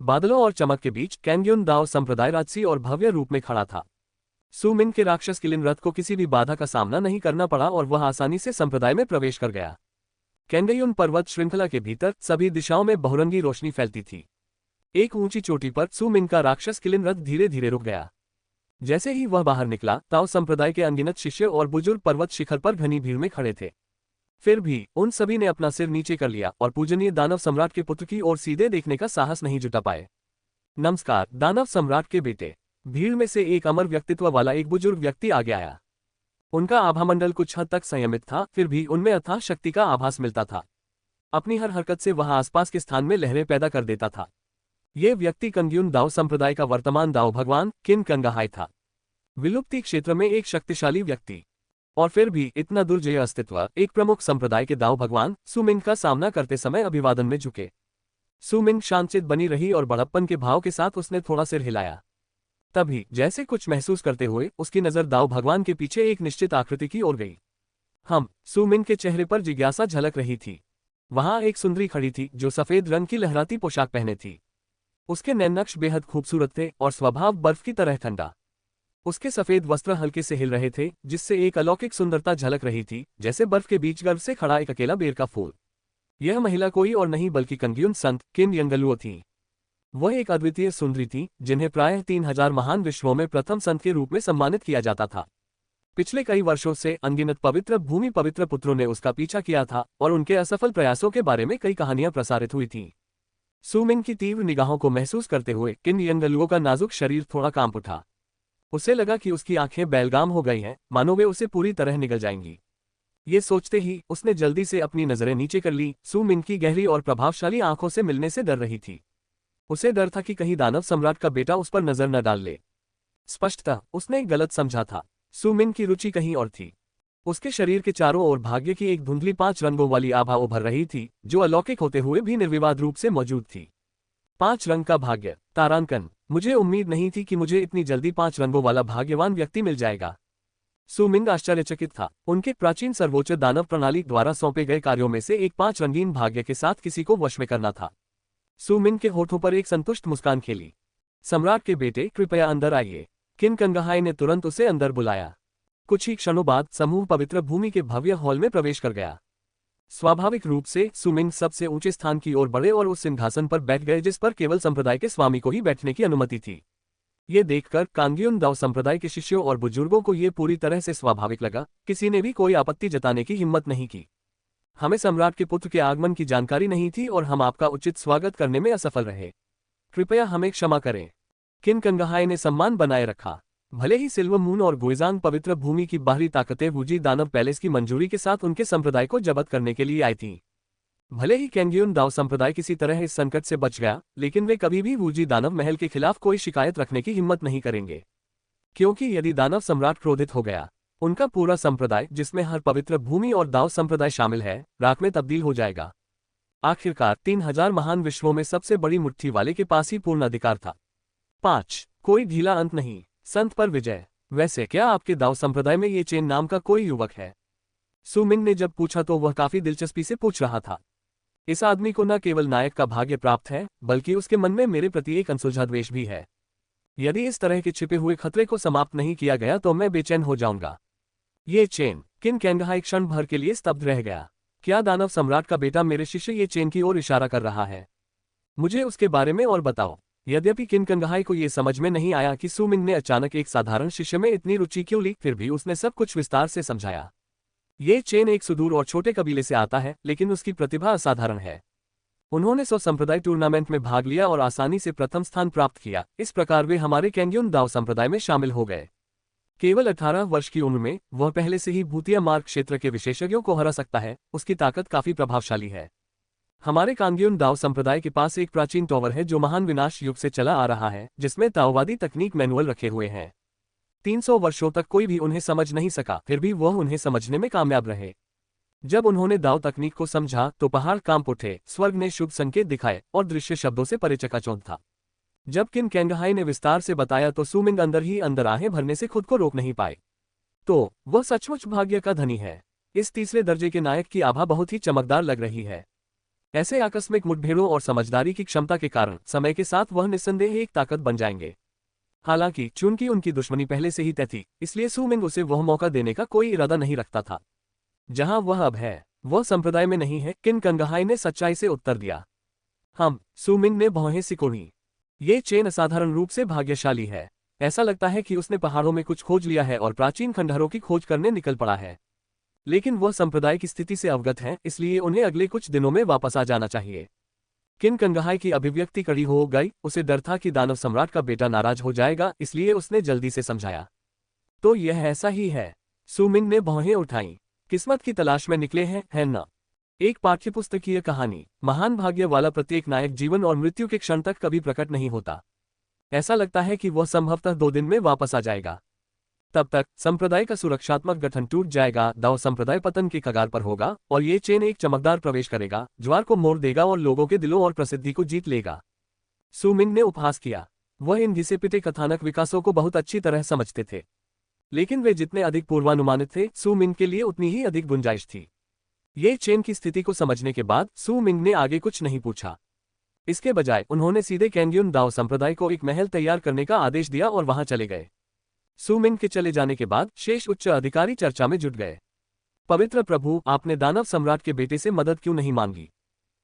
बादलों और चमक के बीच कैंगेयुन दाव संप्रदाय राजसी और भव्य रूप में खड़ा था। सुमिंग के राक्षस किलिन रथ को किसी भी बाधा का सामना नहीं करना पड़ा और वह आसानी से संप्रदाय में प्रवेश कर गया। कैंगेयुन पर्वत श्रृंखला के भीतर सभी दिशाओं में बहुरंगी रोशनी फैलती थी। एक ऊंची चोटी पर सुमिंग का राक्षस किलिन रथ धीरे धीरे रुक गया। जैसे ही वह बाहर निकला, ताओ संप्रदाय के अनगिनत शिष्य और बुजुर्ग पर्वत शिखर पर घनी भीड़ में खड़े थे। फिर भी उन सभी ने अपना सिर नीचे कर लिया और पूजनीय दानव सम्राट के पुत्र की ओर सीधे देखने का साहस नहीं जुटा पाए। नमस्कार दानव सम्राट के बेटे। भीड़ में से एक अमर व्यक्तित्व वाला एक बुजुर्ग व्यक्ति आगे आया। उनका आभामंडल कुछ हद तक संयमित था, फिर भी उनमें अथाह शक्ति का आभास मिलता था। अपनी हर हरकत से वह आसपास के स्थान में लहरें पैदा कर देता था। ये व्यक्ति कंगेयुन दाव संप्रदाय का वर्तमान दाव भगवान किन कंगाहाई था। विलुप्ति क्षेत्र में एक शक्तिशाली व्यक्ति, और फिर भी इतना दुर्जय अस्तित्व। एक प्रमुख संप्रदाय के दाव भगवान सुमिंग का सामना करते समय अभिवादन में झुके। सुमिंग शांतचित्त बनी रही और बड़प्पन के भाव के साथ उसने थोड़ा सिर हिलाया। तभी जैसे कुछ महसूस करते हुए उसकी नजर दाव भगवान के पीछे एक निश्चित आकृति की ओर गई। सुमिंग के चेहरे पर जिज्ञासा झलक रही थी। वहां एक सुंदरी खड़ी थी जो सफेद रंग की लहराती पोशाक पहने थी। उसके नैननक्श बेहद खूबसूरत थे और स्वभाव बर्फ की तरह ठंडा। उसके सफेद वस्त्र हल्के से हिल रहे थे जिससे एक अलौकिक सुंदरता झलक रही थी, जैसे बर्फ के बीच गर्भ से खड़ा एक अकेला बेर का फूल। यह महिला कोई और नहीं बल्कि कंग्यून संत किन यंगलुओ थी। वह एक अद्वितीय सुंदरी थी जिन्हें प्रायः 3000 महान विश्वों में प्रथम संत के रूप में सम्मानित किया जाता था। पिछले कई वर्षों से अनगिनत पवित्र भूमि पवित्र पुत्रों ने उसका पीछा किया था और उनके असफल प्रयासों के बारे में कई कहानियां प्रसारित हुई थीं। सुमिंग की तीव्र निगाहों को महसूस करते हुए किन यंगलुओ का नाजुक शरीर थोड़ा कांप उठा। उसे लगा कि उसकी आंखें बैलगाम हो गई हैं, मानो वे उसे पूरी तरह निगल जाएंगी। ये सोचते ही उसने जल्दी से अपनी नजरें नीचे कर ली। सुमिंग की गहरी और प्रभावशाली आंखों से मिलने से डर रही थी। उसे डर था कि कहीं दानव सम्राट का बेटा उस पर नजर न डाल ले। स्पष्टतः उसने गलत समझा था। सुमिंग की रुचि कहीं और थी। उसके शरीर के चारों ओर भाग्य की एक धुंधली 5 रंगों वाली आभा उभर रही थी, जो अलौकिक होते हुए भी निर्विवाद रूप से मौजूद थी। 5 रंग का भाग्य। तारांकन। मुझे उम्मीद नहीं थी कि मुझे इतनी जल्दी 5 रंगों वाला भाग्यवान व्यक्ति मिल जाएगा। सुमिंग आश्चर्यचकित था। उनके प्राचीन सर्वोच्च दानव प्रणाली द्वारा सौंपे गए कार्यों में से एक 5 रंगीन भाग्य के साथ किसी को वश में करना था। सुमिंग के होठों पर एक संतुष्ट मुस्कान खेली। सम्राट के बेटे, कृपया अंदर आइए। किन कंगहाई ने तुरंत उसे अंदर बुलाया। कुछ ही क्षणों बाद समूह पवित्र भूमि के भव्य हॉल में प्रवेश कर गया। स्वाभाविक रूप से सुमिंग सबसे ऊंचे स्थान की ओर बढ़े और उस सिंहासन पर बैठ गए जिस पर केवल संप्रदाय के स्वामी को ही बैठने की अनुमति थी। ये देखकर कांग्यून दाओ संप्रदाय के शिष्यों और बुजुर्गों को ये पूरी तरह से स्वाभाविक लगा। किसी ने भी कोई आपत्ति जताने की हिम्मत नहीं की। हमें सम्राट के पुत्र के आगमन की जानकारी नहीं थी और हम आपका उचित स्वागत करने में असफल रहे। कृपया हमें क्षमा करें। किन कंगहाई ने सम्मान बनाए रखा। भले ही सिल्वर मून और गुइजांग पवित्र भूमि की बाहरी ताकतें वूजी दानव पैलेस की मंजूरी के साथ उनके संप्रदाय को जब्त करने के लिए आई थीं। भले ही कैंग्यून दाओ संप्रदाय किसी तरह इस संकट से बच गया, लेकिन वे कभी भी वूजी दानव महल के खिलाफ कोई शिकायत रखने की हिम्मत नहीं करेंगे, क्योंकि यदि दानव सम्राट क्रोधित हो गया, उनका पूरा संप्रदाय, जिसमें हर पवित्र भूमि और दाओ संप्रदाय शामिल है, राख में तब्दील हो जाएगा। आखिरकार 3000 महान विश्वों में सबसे बड़ी मुट्ठी वाले के पास ही पूर्ण अधिकार था। 5 कोई ढीला अंत नहीं। संत पर विजय। वैसे क्या आपके दाओ संप्रदाय में ये चेन नाम का कोई युवक है? सुमिंग ने जब पूछा तो वह काफी दिलचस्पी से पूछ रहा था। इस आदमी को न केवल नायक का भाग्य प्राप्त है, बल्कि उसके मन में मेरे प्रति एक अनसुलझा द्वेष भी है। यदि इस तरह के छिपे हुए खतरे को समाप्त नहीं किया गया तो मैं बेचैन हो जाऊंगा। ये चेन। किन कैंगहाई क्षण भर के लिए स्तब्ध रह गया। क्या दानव सम्राट का बेटा मेरे शिष्य ये चेन की ओर इशारा कर रहा है? मुझे उसके बारे में और बताओ। यद्यपि किन कंगहाई को यह समझ में नहीं आया कि सुमिंग ने अचानक एक साधारण शिष्य में इतनी रुचि क्यों ली, फिर भी उसने सब कुछ विस्तार से समझाया। ये चेन एक सुदूर और छोटे कबीले से आता है, लेकिन उसकी प्रतिभा असाधारण है। उन्होंने 100 संप्रदाय टूर्नामेंट में भाग लिया और आसानी से प्रथम स्थान प्राप्त किया। इस प्रकार वे हमारे कैंग्यून दाओ संप्रदाय में शामिल हो गए। केवल 18 वर्ष की उम्र में वह पहले से ही भूतिया मार्ग क्षेत्र के विशेषज्ञों को हरा सकता है। उसकी ताकत काफी प्रभावशाली है। हमारे कांग्यून दाओ संप्रदाय के पास एक प्राचीन टॉवर है जो महान विनाश युग से चला आ रहा है, जिसमें ताओवादी तकनीक मैनुअल रखे हुए हैं। 300 वर्षों तक कोई भी उन्हें समझ नहीं सका, फिर भी वह उन्हें समझने में कामयाब रहे। जब उन्होंने दाओ तकनीक को समझा तो पहाड़ कांप उठे, स्वर्ग ने शुभ संकेत दिखाए और दृश्य शब्दों से परे चकाचौंध था। जब किन कैंगहाई ने विस्तार से बताया तो सुमिंग अंदर ही अंदर आहें भरने से खुद को रोक नहीं पाए। तो वह सचमुच भाग्य का धनी है। इस तीसरे दर्जे के नायक की आभा बहुत ही चमकदार लग रही है। ऐसे आकस्मिक मुठभेड़ों और समझदारी की क्षमता के कारण समय के साथ वह निस्संदेह एक ताकत बन जाएंगे। हालांकि चूंकि उनकी दुश्मनी पहले से ही तय थी, इसलिए सुमिंग उसे वह मौका देने का कोई इरादा नहीं रखता था। जहां वह अब है, वह संप्रदाय में नहीं है। किन कंगहाई ने सच्चाई से उत्तर दिया। सुमिंग ने भौहें सिकोड़ी। ये चेन असाधारण रूप से भाग्यशाली है। ऐसा लगता है कि उसने पहाड़ों में कुछ खोज लिया है और प्राचीन खंडहरों की खोज करने निकल पड़ा है। लेकिन वह संप्रदाय की स्थिति से अवगत है, इसलिए उन्हें अगले कुछ दिनों में वापस आ जाना चाहिए। किन कंगहाई की अभिव्यक्ति कड़ी हो गई। उसे डर था कि दानव सम्राट का बेटा नाराज हो जाएगा, इसलिए उसने जल्दी से समझाया। तो यह ऐसा ही है। सुमिंग ने भौहें उठाईं। किस्मत की तलाश में निकले हैं, है ना? एक पाठ्यपुस्तकीय कहानी। महान भाग्य वाला प्रत्येक नायक जीवन और मृत्यु के क्षण तक कभी प्रकट नहीं होता। ऐसा लगता है कि वह संभवतः 2 दिन में वापस आ जाएगा। तब तक संप्रदाय का सुरक्षात्मक गठन टूट जाएगा, दाओ संप्रदाय पतन के कगार पर होगा और ये चेन एक चमकदार प्रवेश करेगा, ज्वार को मोड़ देगा और लोगों के दिलों और प्रसिद्धि को जीत लेगा। सु मिंग ने उपहास किया। वह इन घिसे पिटे कथानक विकासों को बहुत अच्छी तरह समझते थे, लेकिन वे जितने अधिक पूर्वानुमानित थे, सु मिंग के लिए उतनी ही अधिक गुंजाइश थी। ये चेन की स्थिति को समझने के बाद सु मिंग ने आगे कुछ नहीं पूछा। इसके बजाय उन्होंने सीधे कैंगयुन दाओ संप्रदाय को एक महल तैयार करने का आदेश दिया और वहां चले गए। सु मिंग के चले जाने के बाद शेष उच्च अधिकारी चर्चा में जुट गए। पवित्र प्रभु, आपने दानव सम्राट के बेटे से मदद क्यों नहीं मांगी?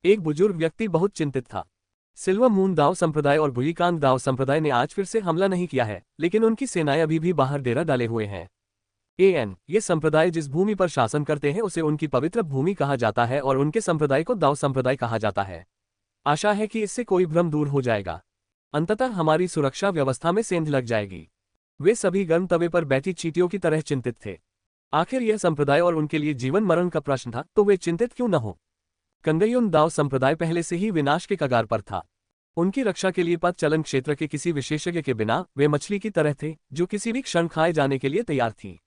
एक बुजुर्ग व्यक्ति बहुत चिंतित था। सिल्वर मून दाओ संप्रदाय और बुईकांग दाओ संप्रदाय ने आज फिर से हमला नहीं किया है, लेकिन उनकी सेनाएं अभी भी बाहर डेरा डाले हुए हैं। ये संप्रदाय जिस भूमि पर शासन करते हैं उसे उनकी पवित्र भूमि कहा जाता है और उनके संप्रदाय को दाओ संप्रदाय कहा जाता है। आशा है कि इससे कोई भ्रम दूर हो जाएगा। अंततः हमारी सुरक्षा व्यवस्था में सेंध लग जाएगी। वे सभी गर्म तवे पर बैठी चींटियों की तरह चिंतित थे। आखिर यह संप्रदाय और उनके लिए जीवन मरण का प्रश्न था, तो वे चिंतित क्यों न हो? कंगयुन दाओ संप्रदाय पहले से ही विनाश के कगार पर था। उनकी रक्षा के लिए पथ चलन क्षेत्र के किसी विशेषज्ञ के बिना वे मछली की तरह थे, जो किसी भी क्षण खाए जाने के लिए तैयार थी।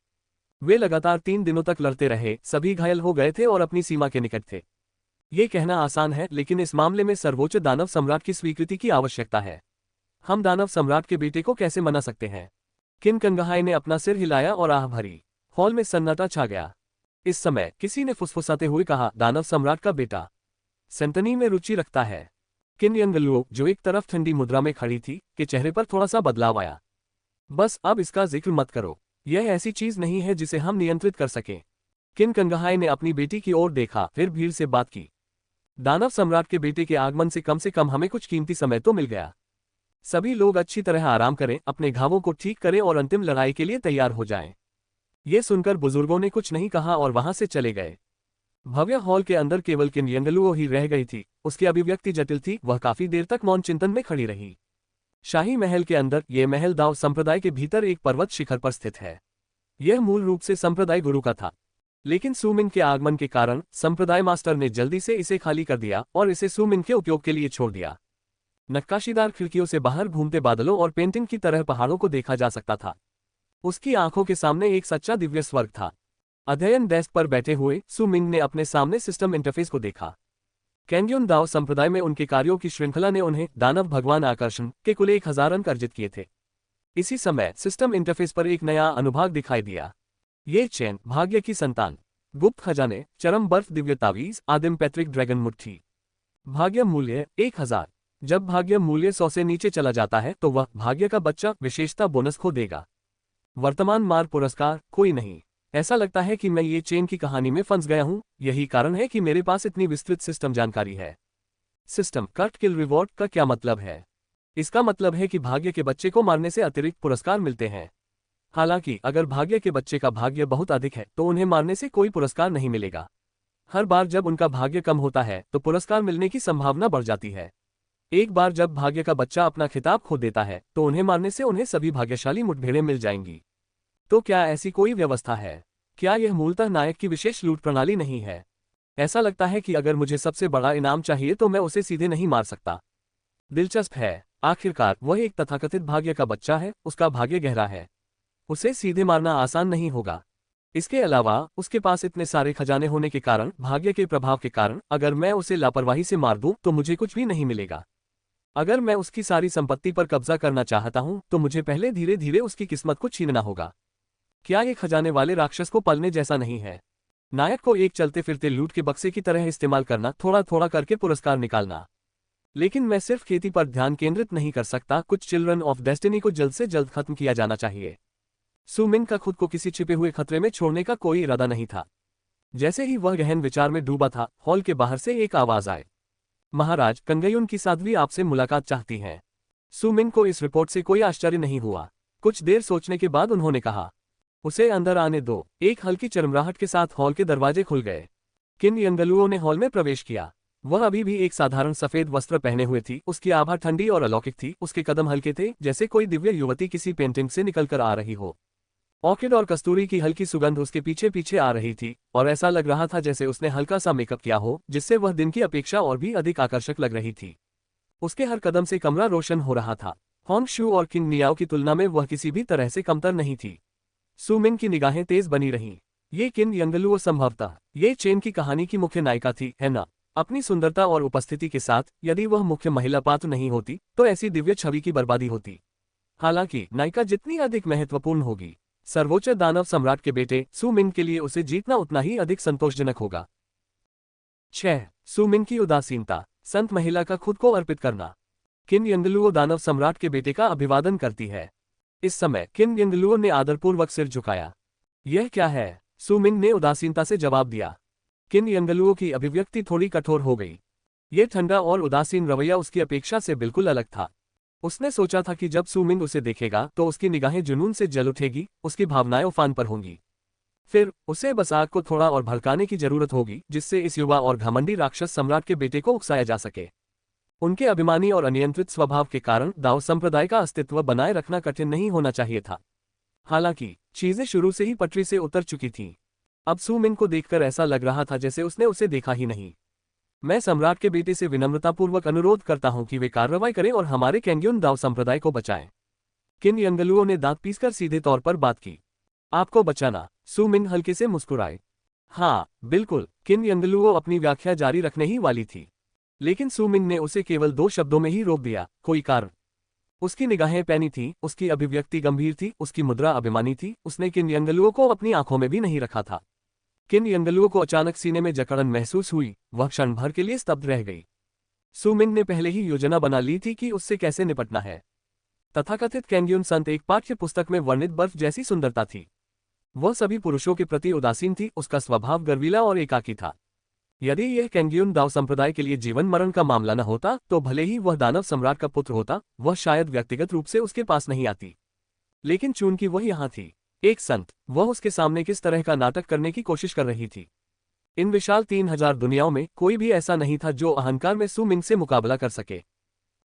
वे लगातार 3 दिनों तक लड़ते रहे, सभी घायल हो गए थे और अपनी सीमा के निकट थे। ये कहना आसान है, लेकिन इस मामले में सर्वोच्च दानव सम्राट की स्वीकृति की आवश्यकता है। हम दानव सम्राट के बेटे को कैसे मना सकते हैं? किन कंगहाई ने अपना सिर हिलाया और आह भरी। हॉल में सन्नाटा छा गया। इस समय किसी ने फुसफुसाते हुए कहा, दानव सम्राट का बेटा सेंटनी में रुचि रखता है। किन यंगलुओ, जो एक तरफ ठंडी मुद्रा में खड़ी थी, के चेहरे पर थोड़ा सा बदलाव आया। बस अब इसका जिक्र मत करो। यह ऐसी चीज नहीं है जिसे हम नियंत्रित कर सकें। किन कंगहाई ने अपनी बेटी की ओर देखा, फिर भीड़ से बात की। दानव सम्राट के बेटे के आगमन से कम हमें कुछ कीमती समय तो मिल गया। सभी लोग अच्छी तरह आराम करें, अपने घावों को ठीक करें और अंतिम लड़ाई के लिए तैयार हो जाएं। ये सुनकर बुजुर्गों ने कुछ नहीं कहा और वहां से चले गए। भव्य हॉल के अंदर केवल किन यंगलुओ ही रह गई थी। उसकी अभिव्यक्ति जटिल थी। वह काफी देर तक मौन चिंतन में खड़ी रही। शाही महल के अंदर, ये महल दाओ संप्रदाय के भीतर एक पर्वत शिखर पर स्थित है। यह मूल रूप से संप्रदाय गुरु का था, लेकिन सु मिंग के आगमन के कारण संप्रदाय मास्टर ने जल्दी से इसे खाली कर दिया और इसे सु मिंग के उपयोग के लिए छोड़ दिया। नक्काशीदार खिड़कियों से बाहर घूमते बादलों और पेंटिंग की तरह पहाड़ों को देखा जा सकता था। उसकी आंखों के सामने एक सच्चा दिव्य स्वर्ग था। अध्ययन डेस्क पर बैठे हुए सु मिंग ने अपने सामने सिस्टम इंटरफेस को देखा। कैंगयुन दाओ संप्रदाय में उनके कार्यों की श्रृंखला ने उन्हें दानव भगवान आकर्षण के कुल 1000 अंक अर्जित किए थे। इसी समय सिस्टम इंटरफेस पर एक नया अनुभाग दिखाई दिया। ये चैन, भाग्य की संतान, गुप्त खजाने, चरम बर्फ दिव्य तावीज, आदिम पैतृक ड्रैगन मुट्ठी। भाग्य मूल्य 1000। जब भाग्य मूल्य 100 से नीचे चला जाता है तो वह भाग्य का बच्चा विशेषता बोनस खो देगा। वर्तमान मार पुरस्कार कोई नहीं। ऐसा लगता है कि मैं ये चेन की कहानी में फंस गया हूं। यही कारण है कि मेरे पास इतनी विस्तृत सिस्टम जानकारी है। सिस्टम कट किल रिवॉर्ड का क्या मतलब है? इसका मतलब है कि भाग्य के बच्चे को मारने से अतिरिक्त पुरस्कार मिलते हैं। हालांकि अगर भाग्य के बच्चे का भाग्य बहुत अधिक है तो उन्हें मारने से कोई पुरस्कार नहीं मिलेगा। हर बार जब उनका भाग्य कम होता है तो पुरस्कार मिलने की संभावना बढ़ जाती है। एक बार जब भाग्य का बच्चा अपना खिताब खो देता है तो उन्हें मारने से उन्हें सभी भाग्यशाली मुठभेड़ें मिल जाएंगी। तो क्या ऐसी कोई व्यवस्था है? क्या यह मूलतः नायक की विशेष लूट प्रणाली नहीं है? ऐसा लगता है कि अगर मुझे सबसे बड़ा इनाम चाहिए तो मैं उसे सीधे नहीं मार सकता। दिलचस्प है। आखिरकार वह एक तथाकथित भाग्य का बच्चा है, उसका भाग्य गहरा है। उसे सीधे मारना आसान नहीं होगा। इसके अलावा उसके पास इतने सारे खजाने होने के कारण, भाग्य के प्रभाव के कारण, अगर मैं उसे लापरवाही से मार दूं तो मुझे कुछ भी नहीं मिलेगा। अगर मैं उसकी सारी संपत्ति पर कब्जा करना चाहता हूं तो मुझे पहले धीरे धीरे उसकी किस्मत को छीनना होगा। क्या ये खजाने वाले राक्षस को पलने जैसा नहीं है? नायक को एक चलते फिरते लूट के बक्से की तरह इस्तेमाल करना, थोड़ा थोड़ा करके पुरस्कार निकालना। लेकिन मैं सिर्फ खेती पर ध्यान केंद्रित नहीं कर सकता। कुछ चिल्ड्रन ऑफ डेस्टिनी को जल्द से जल्द खत्म किया जाना चाहिए। सु मिंग का खुद को किसी छिपे हुए खतरे में छोड़ने का कोई इरादा नहीं था। जैसे ही वह गहन विचार में डूबा था, हॉल के बाहर से एक आवाज आए, महाराज, कंगयुन की साध्वी आपसे मुलाकात चाहती हैं। सु मिंग को इस रिपोर्ट से कोई आश्चर्य नहीं हुआ। कुछ देर सोचने के बाद उन्होंने कहा, उसे अंदर आने दो। एक हल्की चरमराहट के साथ हॉल के दरवाजे खुल गए। किन यंगलुओं ने हॉल में प्रवेश किया। वह अभी भी एक साधारण सफेद वस्त्र पहने हुए थी। उसकी आभा ठंडी और अलौकिक थी। उसके कदम हल्के थे, जैसे कोई दिव्य युवती किसी पेंटिंग से निकलकर आ रही हो। ऑर्किड और कस्तूरी की हल्की सुगंध उसके पीछे पीछे आ रही थी और ऐसा लग रहा था जैसे उसने हल्का सा मेकअप किया हो, जिससे वह दिन की अपेक्षा और भी अधिक आकर्षक लग रही थी। उसके हर कदम से कमरा रोशन हो रहा था। होंग शू और किंग नियाओ की तुलना में वह किसी भी तरह से कमतर नहीं थी। सुमिन की निगाहें तेज बनी रहीं। ये किन यंगलुओ संभवतः ये चेन की कहानी की मुख्य नायिका थी, है ना? अपनी सुंदरता और उपस्थिति के साथ यदि वह मुख्य महिला पात्र नहीं होती तो ऐसी दिव्य छवि की बर्बादी होती। हालांकि नायिका जितनी अधिक महत्वपूर्ण होगी, सर्वोच्च दानव सम्राट के बेटे सुमिन के लिए उसे जीतना उतना ही अधिक संतोषजनक होगा। 6. सुमिन की उदासीनता। संत महिला का खुद को अर्पित करना। किन यंगलुओ दानव सम्राट के बेटे का अभिवादन करती है। इस समय किन यंगलुओ ने आदरपूर्वक सिर झुकाया। यह क्या है? सुमिन ने उदासीनता से जवाब दिया। किन यंगलुओ की अभिव्यक्ति थोड़ी कठोर हो गई। ये ठंडा और उदासीन रवैया उसकी अपेक्षा से बिल्कुल अलग था। उसने सोचा था कि जब सुमिन उसे देखेगा तो उसकी निगाहें जुनून से जल उठेगी, उसकी भावनाएं उफान पर होंगी। फिर उसे बस आग को थोड़ा और भड़काने की जरूरत होगी जिससे इस युवा और घमंडी राक्षस सम्राट के बेटे को उकसाया जा सके। उनके अभिमानी और अनियंत्रित स्वभाव के कारण दाओ संप्रदाय का अस्तित्व बनाए रखना कठिन नहीं होना चाहिए था। हालांकि चीजें शुरू से ही पटरी से उतर चुकी थीं। अब सुमिन को देखकर ऐसा लग रहा था जैसे उसने उसे देखा ही नहीं। मैं सम्राट के बेटे से विनम्रतापूर्वक अनुरोध करता हूं कि वे कार्रवाई करें और हमारे कैंग्यून दाव संप्रदाय को बचाएं। किन यंगलुओं ने दांत पीसकर सीधे तौर पर बात की। आपको बचाना? सुमिन हल्के से मुस्कुराए। हाँ बिल्कुल। किन यंगलुओ अपनी व्याख्या जारी रखने ही वाली थी, लेकिन सुमिन ने उसे केवल 2 शब्दों में ही रोक दिया, कोई कारण। उसकी निगाहें पैनी थीं, उसकी अभिव्यक्ति गंभीर थी, उसकी मुद्रा अभिमानी थी। उसने किन यंगलुओ को अपनी आंखों में भी नहीं रखा था। किन यंगलुओ को अचानक सीने में जकड़न महसूस हुई। वह क्षण भर के लिए स्तब्ध रह गई। सुमिन ने पहले ही योजना बना ली थी कि उससे कैसे निपटना है। तथाकथित कैंग्यून संत एक पाठ्य पुस्तक में वर्णित बर्फ जैसी सुंदरता थी। वह सभी पुरुषों के प्रति उदासीन थी। उसका स्वभाव गर्वीला और एकाकी था। यदि यह कैंग्यून दाव संप्रदाय के लिए जीवन मरण का मामला न होता तो भले ही वह दानव सम्राट का पुत्र होता, वह शायद व्यक्तिगत रूप से उसके पास नहीं आती। लेकिन चूंकि वह यहाँ थी, एक संत, वह उसके सामने किस तरह का नाटक करने की कोशिश कर रही थी। इन विशाल 3000 दुनियाओं में कोई भी ऐसा नहीं था जो अहंकार में सुमिन से मुकाबला कर सके।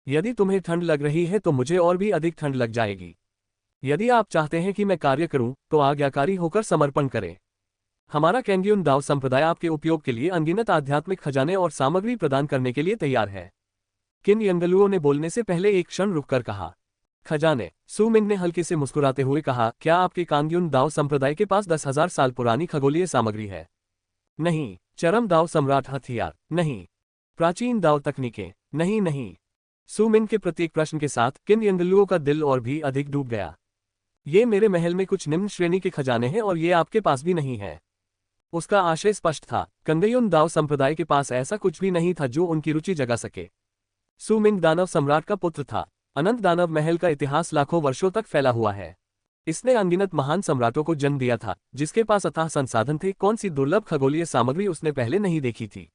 यदि तुम्हें ठंड लग रही है तो मुझे और भी अधिक ठंड लग जाएगी। यदि आप चाहते हैं कि मैं कार्य करूं तो आज्ञाकारी होकर समर्पण करें। हमारा कैंग्यून दाव संप्रदाय आपके उपयोग के लिए अनगिनत आध्यात्मिक खजाने और सामग्री प्रदान करने के लिए तैयार है। किन यंगलुओ ने बोलने से पहले एक क्षण रुककर कहा। खजाने? सुमिन ने हल्के से मुस्कुराते हुए कहा, क्या आपके कांग्यून दाव संप्रदाय के पास 10,000 साल पुरानी खगोलीय सामग्री है? नहीं। चरम दाव सम्राट हथियार? नहीं। प्राचीन दाव तकनीकें? नहीं नहीं। सुमिन के प्रत्येक प्रश्न के साथ किन यंगलुओ का दिल और भी अधिक डूब गया। ये मेरे महल में कुछ निम्न श्रेणी के खजाने हैं और ये आपके पास भी नहीं है। उसका आशय स्पष्ट था। कंगयुन दाव संप्रदाय के पास ऐसा कुछ भी नहीं था जो उनकी रुचि जगा सके। सुमिन दानव सम्राट का पुत्र था। अनंत दानव महल का इतिहास लाखों वर्षों तक फैला हुआ है। इसने अनगिनत महान सम्राटों को जन्म दिया था जिसके पास अथाह संसाधन थे। कौन सी दुर्लभ खगोलीय सामग्री उसने पहले नहीं देखी थी।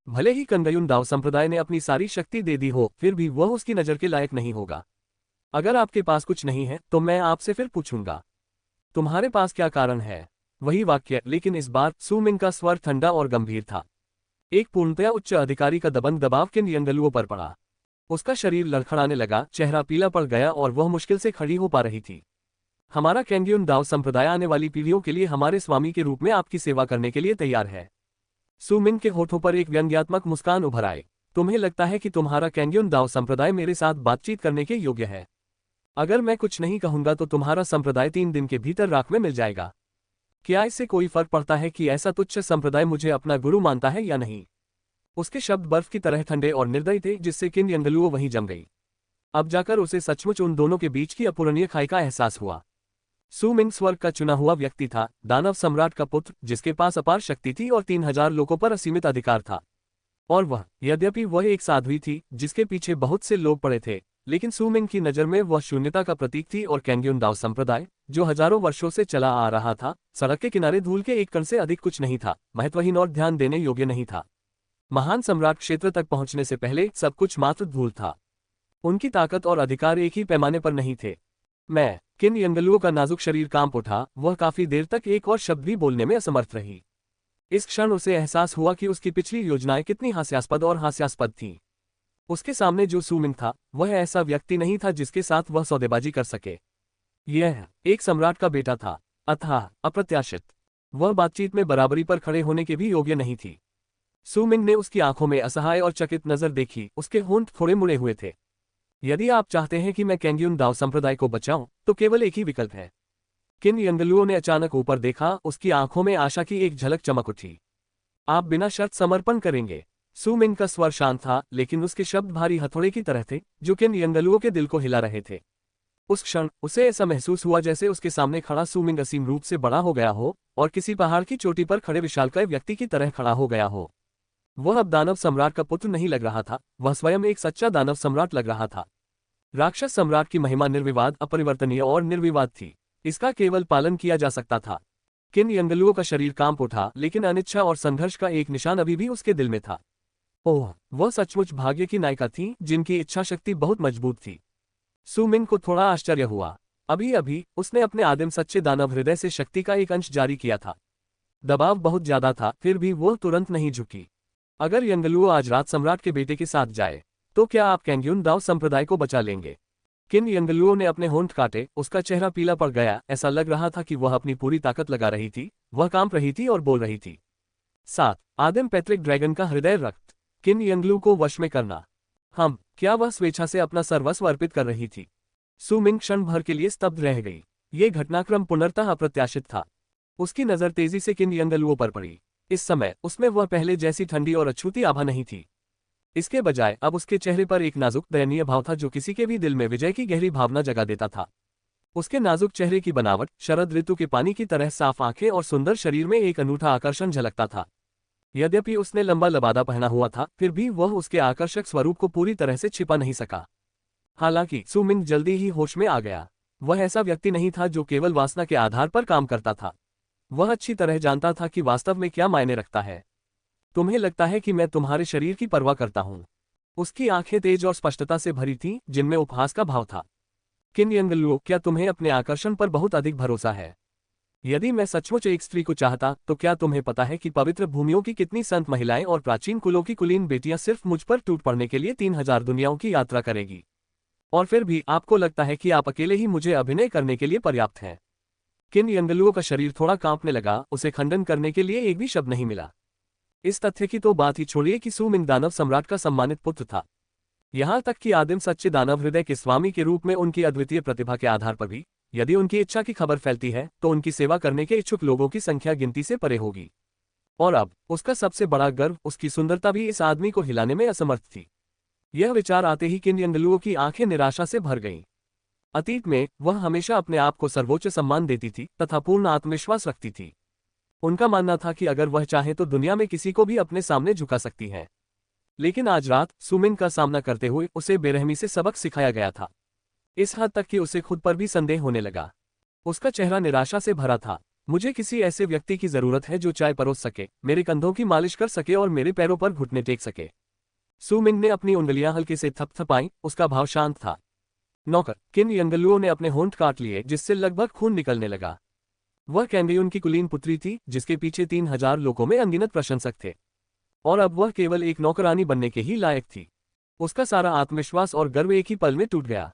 भले ही कंगयुन दाव संप्रदाय ने अपनी सारी शक्ति दे दी हो, फिर भी वह उसकी नजर के लायक नहीं होगा। अगर आपके पास कुछ नहीं है तो मैं आपसे फिर पूछूंगा, तुम्हारे पास क्या कारण है? वही वाक्य, लेकिन इस बार सुमिन का स्वर ठंडा और गंभीर था। एक पूर्णतया उच्च अधिकारी का दबंग दबाव किन यंगलुओं पर पड़ा। उसका शरीर लड़खड़ाने लगा, चेहरा पीला पड़ गया और वह मुश्किल से खड़ी हो पा रही थी। हमारा कैंग्यून दाव संप्रदाय आने वाली पीढ़ियों के लिए हमारे स्वामी के रूप में आपकी सेवा करने के लिए तैयार है। सुमिन के होठों पर एक व्यंग्यात्मक मुस्कान उभर आए। तुम्हें लगता है कि तुम्हारा कैंग्यून दाव संप्रदाय मेरे साथ बातचीत करने के योग्य है? अगर मैं कुछ नहीं कहूंगा तो तुम्हारा संप्रदाय 3 दिन के भीतर राख में मिल जाएगा। क्या इससे कोई फर्क पड़ता है कि ऐसा तुच्छ संप्रदाय मुझे अपना गुरु मानता है या नहीं? उसके शब्द बर्फ की तरह ठंडे और निर्दयी थे, जिससे किन यंगलुओ वहीं जम गई। अब जाकर उसे सचमुच उन दोनों के बीच की अपूरणीय खाई का एहसास हुआ। सुमिन स्वर्ग का चुना हुआ व्यक्ति था, दानव सम्राट का पुत्र, जिसके पास अपार शक्ति थी और 3000 लोगों पर असीमित अधिकार था। और वह, यद्यपि वह एक साध्वी थी जिसके पीछे बहुत से लोग पड़े थे, लेकिन सुमिन की नज़र में वह शून्यता का प्रतीक थी। और कैंग्यून दाव संप्रदाय, जो हजारों वर्षों से चला आ रहा था, सड़क के किनारे धूल के एक कण से अधिक कुछ नहीं था, महत्वहीन और ध्यान देने योग्य नहीं था। महान सम्राट क्षेत्र तक पहुंचने से पहले सब कुछ मात्र धूल था। उनकी ताकत और अधिकार एक ही पैमाने पर नहीं थे। मैं, किन यंगलुओ का नाजुक शरीर कांप उठा। वह काफी देर तक एक और शब्द भी बोलने में असमर्थ रही। इस क्षण उसे एहसास हुआ कि उसकी पिछली योजनाएं कितनी हास्यास्पद और हास्यास्पद थीं। उसके सामने जो सुमिन था, वह ऐसा व्यक्ति नहीं था जिसके साथ वह सौदेबाजी कर सके। यह एक सम्राट का बेटा था, अथाह, अप्रत्याशित। वह बातचीत में बराबरी पर खड़े होने के भी योग्य नहीं थी। सुमिन ने उसकी आंखों में असहाय और चकित नजर देखी। उसके होंठ थोड़े मुड़े हुए थे। यदि आप चाहते हैं कि मैं कैंग्यून दाव संप्रदाय को बचाऊं, तो केवल एक ही विकल्प है। किन यंगलुओ ने अचानक ऊपर देखा, उसकी आंखों में आशा की एक झलक चमक उठी। आप बिना शर्त समर्पण करेंगे? सू मिंग का स्वर शांत था, लेकिन उसके शब्द भारी हथौड़े की तरह थे, जो किन यंगलुओ के दिल को हिला रहे थे। उस क्षण उसे ऐसा महसूस हुआ जैसे उसके सामने खड़ा सू मिंग असीम रूप से बड़ा हो गया हो और किसी पहाड़ की चोटी पर खड़े विशालकाय व्यक्ति की तरह खड़ा हो गया हो। वह अब दानव सम्राट का पुत्र नहीं लग रहा था, वह स्वयं एक सच्चा दानव सम्राट लग रहा था। राक्षस सम्राट की महिमा निर्विवाद, अपरिवर्तनीय और निर्विवाद थी। इसका केवल पालन किया जा सकता था। किन यंगलुओ का शरीर कांप उठा, लेकिन अनिच्छा और संघर्ष का एक निशान अभी भी उसके दिल में था। ओह, वह सचमुच भाग्य की नायिका थी, जिनकी इच्छा शक्ति बहुत मजबूत थी। सू मिंग को थोड़ा आश्चर्य हुआ। अभी अभी उसने अपने आदिम सच्चे दानव हृदय से शक्ति का एक अंश जारी किया था। दबाव बहुत ज्यादा था, फिर भी वह तुरंत नहीं झुकी। अगर यंगलुओ आज रात सम्राट के बेटे के साथ जाए, तो क्या आप कैंग्यून दाओ संप्रदाय को बचा लेंगे? किन यंगलुओ ने अपने होंठ काटे, उसका चेहरा पीला पड़ गया। ऐसा लग रहा था कि वह अपनी पूरी ताकत लगा रही थी, वह कांप रही थी और बोल रही थी। 7 आदिम पैट्रिक ड्रैगन का हृदय रक्त, किन यंगलू को वश में करना। क्या वह स्वेच्छा से अपना सर्वस्व अर्पित कर रही थी? सू मिंग क्षण भर के लिए स्तब्ध रह गई। ये घटनाक्रम पुनर्तः अप्रत्याशित था। उसकी नजर तेजी से किन यंगलुओ पर पड़ी। इस समय उसमें वह पहले जैसी ठंडी और अछूती आभा नहीं थी। इसके बजाय अब उसके चेहरे पर एक नाजुक दयनीय भाव था, जो किसी के भी दिल में विजय की गहरी भावना जगा देता था। उसके नाजुक चेहरे की बनावट, शरद ऋतु के पानी की तरह साफ आंखें और सुंदर शरीर में एक अनूठा आकर्षण झलकता था। यद्यपि उसने लंबा लबादा पहना हुआ था, फिर भी वह उसके आकर्षक स्वरूप को पूरी तरह से छिपा नहीं सका। हालांकि सू मिंग जल्दी ही होश में आ गया। वह ऐसा व्यक्ति नहीं था जो केवल वासना के आधार पर काम करता था। वह अच्छी तरह जानता था कि वास्तव में क्या मायने रखता है। तुम्हें लगता है कि मैं तुम्हारे शरीर की परवाह करता हूं? उसकी आंखें तेज और स्पष्टता से भरी थीं, जिनमें उपहास का भाव था। किन यंगलुओ, क्या तुम्हें अपने आकर्षण पर बहुत अधिक भरोसा है? यदि मैं सचमुच एक स्त्री को चाहता, तो क्या तुम्हें पता है कि पवित्र भूमियों की कितनी संत महिलाएं और प्राचीन कुलों की कुलीन बेटियां सिर्फ मुझ पर टूट पड़ने के लिए 3000 दुनियाओं की यात्रा करेगी? और फिर भी आपको लगता है कि आप अकेले ही मुझे अभिनय करने के लिए पर्याप्त हैं? किन यंगलुओ का शरीर थोड़ा कांपने लगा, उसे खंडन करने के लिए एक भी शब्द नहीं मिला। इस तथ्य की तो बात ही छोड़िए कि सू मिंग दानव सम्राट का सम्मानित पुत्र था। यहां तक कि आदिम सच्चे दानव हृदय के स्वामी के रूप में उनकी अद्वितीय प्रतिभा के आधार पर भी, यदि उनकी इच्छा की खबर फैलती है, तो उनकी सेवा करने के इच्छुक लोगों की संख्या गिनती से परे होगी। और अब उसका सबसे बड़ा गर्व, उसकी सुंदरता भी इस आदमी को हिलाने में असमर्थ थी। यह विचार आते ही किन यंगलुओ की आंखें निराशा से भर गईं। अतीत में वह हमेशा अपने आप को सर्वोच्च सम्मान देती थी तथा पूर्ण आत्मविश्वास रखती थी। उनका मानना था कि अगर वह चाहे तो दुनिया में किसी को भी अपने सामने झुका सकती है। लेकिन आज रात सू मिंग का सामना करते हुए उसे बेरहमी से सबक सिखाया गया था। इस हद तक कि उसे खुद पर भी संदेह होने लगा। उसका चेहरा निराशा से भरा था। मुझे किसी ऐसे व्यक्ति की जरूरत है जो चाय परोस सके, मेरे कंधों की मालिश कर सके और मेरे पैरों पर घुटने टेक सके। सू मिंग ने अपनी उंगलियां हल्के से थपथपाईं, उसका भाव शांत था। नौकर, किन यंगलुओ ने अपने होंठ काट लिए, जिससे लगभग खून निकलने लगा। वह कैंगेयुन की कुलीन पुत्री थी, जिसके पीछे 3000 लोगों में अनगिनत प्रशंसक थे। और अब वह केवल एक नौकरानी बनने के ही लायक थी। उसका सारा आत्मविश्वास और गर्व एक ही पल में टूट गया।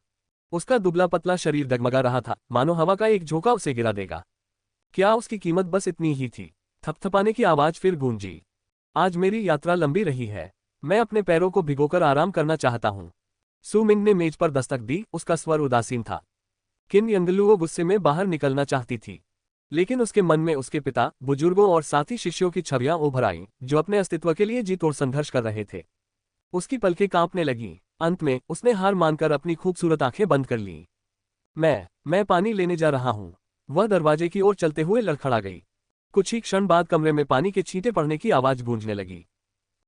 उसका दुबला पतला शरीर डगमगा रहा था, मानो हवा का एक झोंका उसे गिरा देगा। क्या उसकी कीमत बस इतनी ही थी? थपथपाने की आवाज फिर गूंजी। आज मेरी यात्रा लंबी रही है, मैं अपने पैरों को भिगोकर आराम करना चाहता हूं। सू मिंग ने मेज पर दस्तक दी, उसका स्वर उदासीन था। किन यंगलुओ गुस्से में बाहर निकलना चाहती थी, लेकिन उसके मन में उसके पिता, बुजुर्गों और साथी शिष्यों की छवियां उभर आईं, जो अपने अस्तित्व के लिए जी तोड़ संघर्ष कर रहे थे। उसकी पलकें कांपने लगीं। अंत में उसने हार मानकर अपनी खूबसूरत आंखें बंद कर लीं। मैं पानी लेने जा रहा हूं। वह दरवाजे की ओर चलते हुए लड़खड़ा गई। कुछ ही क्षण बाद कमरे में पानी के छींटे पड़ने की आवाज गूंजने लगी।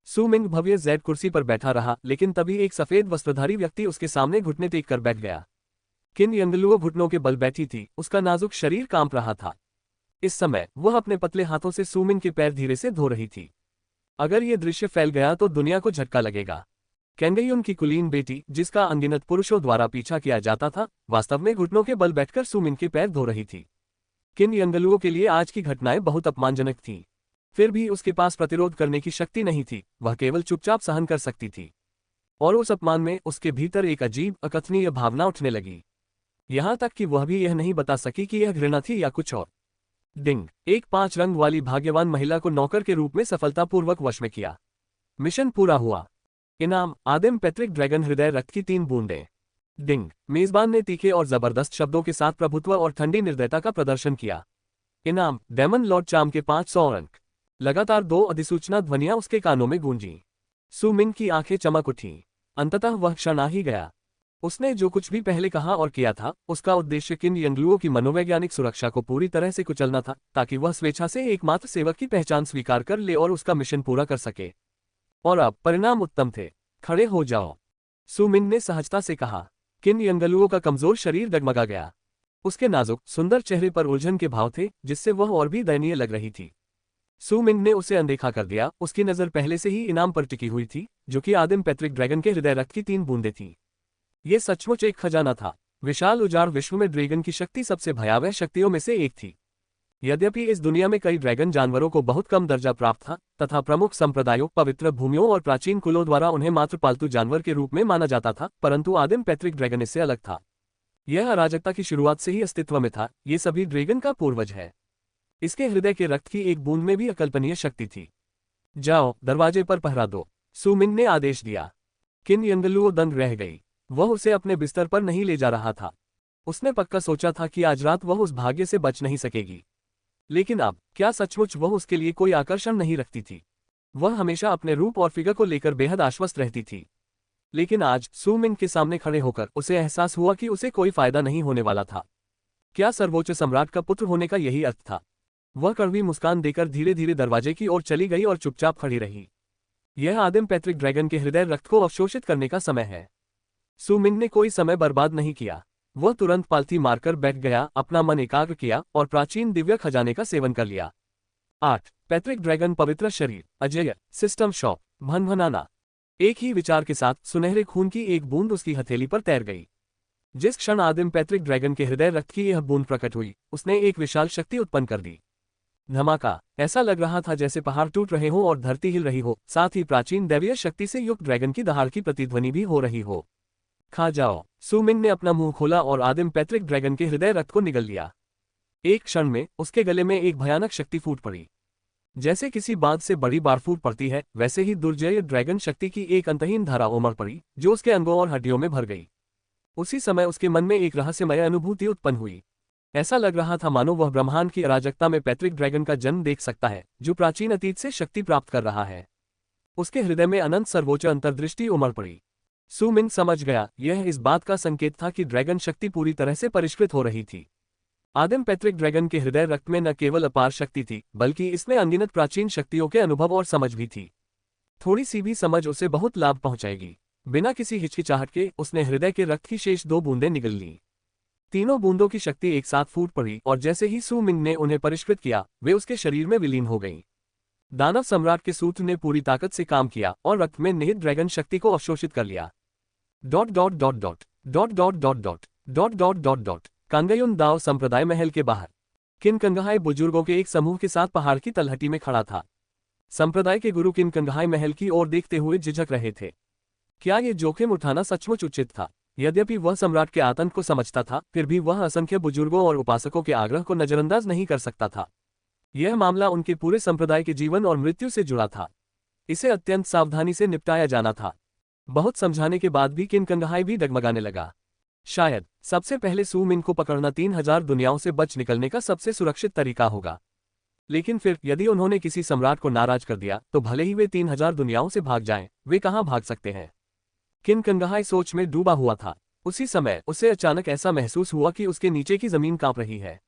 सू मिंग भव्य जेड कुर्सी पर बैठा रहा, लेकिन तभी एक सफेद वस्त्रधारी व्यक्ति उसके सामने घुटने टेक कर बैठ गया। किन यंगलुओ घुटनों के बल बैठी थी, उसका नाजुक शरीर कांप रहा था। इस समय वह अपने पतले हाथों से सू मिंग के पैर धीरे से धो रही थी। अगर यह दृश्य फैल गया तो दुनिया को झटका लगेगा। कैंगेयुन की कुलीन बेटी, जिसका अनगिनत पुरुषों द्वारा पीछा किया जाता था, वास्तव में घुटनों के बल बैठकर सू मिंग के पैर धो रही थी। किन यंगलुओ के लिए आज की घटनाएं बहुत अपमानजनक थीं। फिर भी उसके पास प्रतिरोध करने की शक्ति नहीं थी, वह केवल चुपचाप सहन कर सकती थी। और उस अपमान में उसके भीतर एक अजीब, अकथनीय भावना उठने लगी। यहां तक कि वह भी यह नहीं बता सकी कि यह घृणा थी या कुछ और। डिंग, एक 5 रंग वाली भाग्यवान महिला को नौकर के रूप में सफलतापूर्वक वश में किया। मिशन पूरा हुआ। इनाम, आदिम पैट्रिक ड्रैगन हृदय रक्त की 3 बूंदें। डिंग। मेजबान ने तीखे और जबरदस्त शब्दों के साथ प्रभुत्व और ठंडी निर्दयता का प्रदर्शन किया। इनाम, डेमन लॉर्ड चाम के 500 अंक। लगातार 2 अधिसूचना ध्वनियां उसके कानों में गूंजी। सू मिन की आंखें चमक उठीं। अंततः वह क्षण आ ही गया। उसने जो कुछ भी पहले कहा और किया था, उसका उद्देश्य किन यंगलुओं की मनोवैज्ञानिक सुरक्षा को पूरी तरह से कुचलना था, ताकि वह स्वेच्छा से एकमात्र सेवक की पहचान स्वीकार कर ले और उसका मिशन पूरा कर सके। और अब परिणाम उत्तम थे। खड़े हो जाओ, सू मिन ने सहजता से कहा। किन यंगलुओं का कमजोर शरीर डगमगा गया। उसके नाजुक सुंदर चेहरे पर उलझन के भाव थे, जिससे वह और भी दयनीय लग रही थी। सू मिन ने उसे अनदेखा कर दिया। उसकी नजर पहले से ही इनाम पर टिकी हुई थी, जो कि आदिम पैट्रिक ड्रैगन के हृदय रक्त की 3 बूंदें थीं। ये सचमुच एक खजाना था। विशाल उजाड़ विश्व में ड्रैगन की शक्ति सबसे भयावह शक्तियों में से एक थी। यद्यपि इस दुनिया में कई ड्रैगन जानवरों को बहुत कम दर्जा प्राप्त था, तथा प्रमुख संप्रदायों, पवित्र भूमियों और प्राचीन कुलों द्वारा उन्हें मात्र पालतू जानवर के रूप में माना जाता था, परंतु आदिम पैट्रिक ड्रैगन इससे अलग था। यह अराजकता की शुरुआत से ही अस्तित्व में था। ये सभी ड्रैगन का पूर्वज है। इसके हृदय के रक्त की एक बूंद में भी अकल्पनीय शक्ति थी। जाओ, दरवाजे पर पहरा दो, सू मिन ने आदेश दिया। किन यंगलुओ दंग रह गई। वह उसे अपने बिस्तर पर नहीं ले जा रहा था। उसने पक्का सोचा था कि आज रात वह उस भाग्य से बच नहीं सकेगी। लेकिन अब क्या सचमुच वह उसके लिए कोई आकर्षण नहीं रखती थी। वह हमेशा अपने रूप और फिगर को लेकर बेहद आश्वस्त रहती थी। लेकिन आज सू मिन के सामने खड़े होकर उसे एहसास हुआ कि उसे कोई फायदा नहीं होने वाला था। क्या सर्वोच्च सम्राट का पुत्र होने का यही अर्थ था। वह कड़वी मुस्कान देकर धीरे धीरे दरवाजे की ओर चली गई और चुपचाप खड़ी रही। यह आदिम पैट्रिक ड्रैगन के हृदय रक्त को अवशोषित करने का समय है। सू मिन ने कोई समय बर्बाद नहीं किया। वह तुरंत पालथी मारकर बैठ गया, अपना मन एकाग्र किया और प्राचीन दिव्य खजाने का सेवन कर लिया। 8 पैट्रिक ड्रैगन पवित्र शरीर, अजेय, सिस्टम शॉक, भनभनाना। एक ही विचार के साथ सुनहरे खून की एक बूंद उसकी हथेली पर तैर गई। जिस क्षण आदिम पैट्रिक ड्रैगन के हृदय रक्त की यह बूंद प्रकट हुई, उसने एक विशाल शक्ति उत्पन्न कर दी। धमाका। ऐसा लग रहा था जैसे पहाड़ टूट रहे हों और धरती हिल रही हो, साथ ही प्राचीन दैवीय शक्ति से युक्त ड्रैगन की दहाड़ की प्रतिध्वनि भी हो रही हो। खा जाओ। सू मिन ने अपना मुंह खोला और आदिम पैट्रिक ड्रैगन के हृदय रक्त को निगल लिया। एक क्षण में उसके गले में एक भयानक शक्ति फूट पड़ी। जैसे किसी बांध से बड़ी बाढ़ फूट पड़ती है, वैसे ही दुर्जय ड्रैगन शक्ति की एक अंतहीन धारा उमड़ पड़ी, जो उसके अंगों और हड्डियों में भर गई। उसी समय उसके मन में एक रहस्यमय अनुभूति उत्पन्न हुई। ऐसा लग रहा था मानो वह ब्रह्मांड की अराजकता में पैट्रिक ड्रैगन का जन्म देख सकता है, जो प्राचीन अतीत से शक्ति प्राप्त कर रहा है। उसके हृदय में अनंत सर्वोच्च अंतर्दृष्टि उमड़ पड़ी। सू मिन समझ गया, यह इस बात का संकेत था कि ड्रैगन शक्ति पूरी तरह से परिष्कृत हो रही थी। आदिम पैट्रिक ड्रैगन के हृदय रक्त में न केवल अपार शक्ति थी, बल्कि इसमें अनगिनत प्राचीन शक्तियों के अनुभव और समझ भी थी। थोड़ी सी भी समझ उसे बहुत लाभ पहुंचाएगी। बिना किसी हिचकिचाहट के उसने हृदय के रक्त की शेष 2 बूंदें निगल लीं। तीनों बूंदों की शक्ति एक साथ फूट पड़ी और जैसे ही सू मिन ने उन्हें परिष्कृत किया, वे उसके शरीर में विलीन हो गईं। दानव सम्राट के सूत्र ने पूरी ताकत से काम किया और रक्त में निहित ड्रैगन शक्ति को अवशोषित कर लिया। कांगयुन दाओ संप्रदाय महल के बाहर किन कंगहाई बुजुर्गों के एक समूह के साथ पहाड़ की तलहटी में खड़ा था। संप्रदाय के गुरु किन कंगहाई महल की ओर देखते हुए झिझक रहे थे। क्या ये जोखिम उठाना सचमुच उचित था। यद्यपि वह सम्राट के आतंक को समझता था, फिर भी वह असंख्य बुजुर्गों और उपासकों के आग्रह को नजरअंदाज नहीं कर सकता था। यह मामला उनके पूरे संप्रदाय के जीवन और मृत्यु से जुड़ा था। इसे अत्यंत सावधानी से निपटाया जाना था। बहुत समझाने के बाद भी किन कंगहाई भी डगमगाने लगा। शायद सबसे पहले सू मिन को पकड़ना 3000 दुनियाओं से बच निकलने का सबसे सुरक्षित तरीका होगा। लेकिन फिर यदि उन्होंने किसी सम्राट को नाराज कर दिया, तो भले ही वे 3000 दुनियाओं से भाग जाएं, वे कहां भाग सकते हैं। किन कंगहाई सोच में डूबा हुआ था। उसी समय उसे अचानक ऐसा महसूस हुआ कि उसके नीचे की जमीन कांप रही है।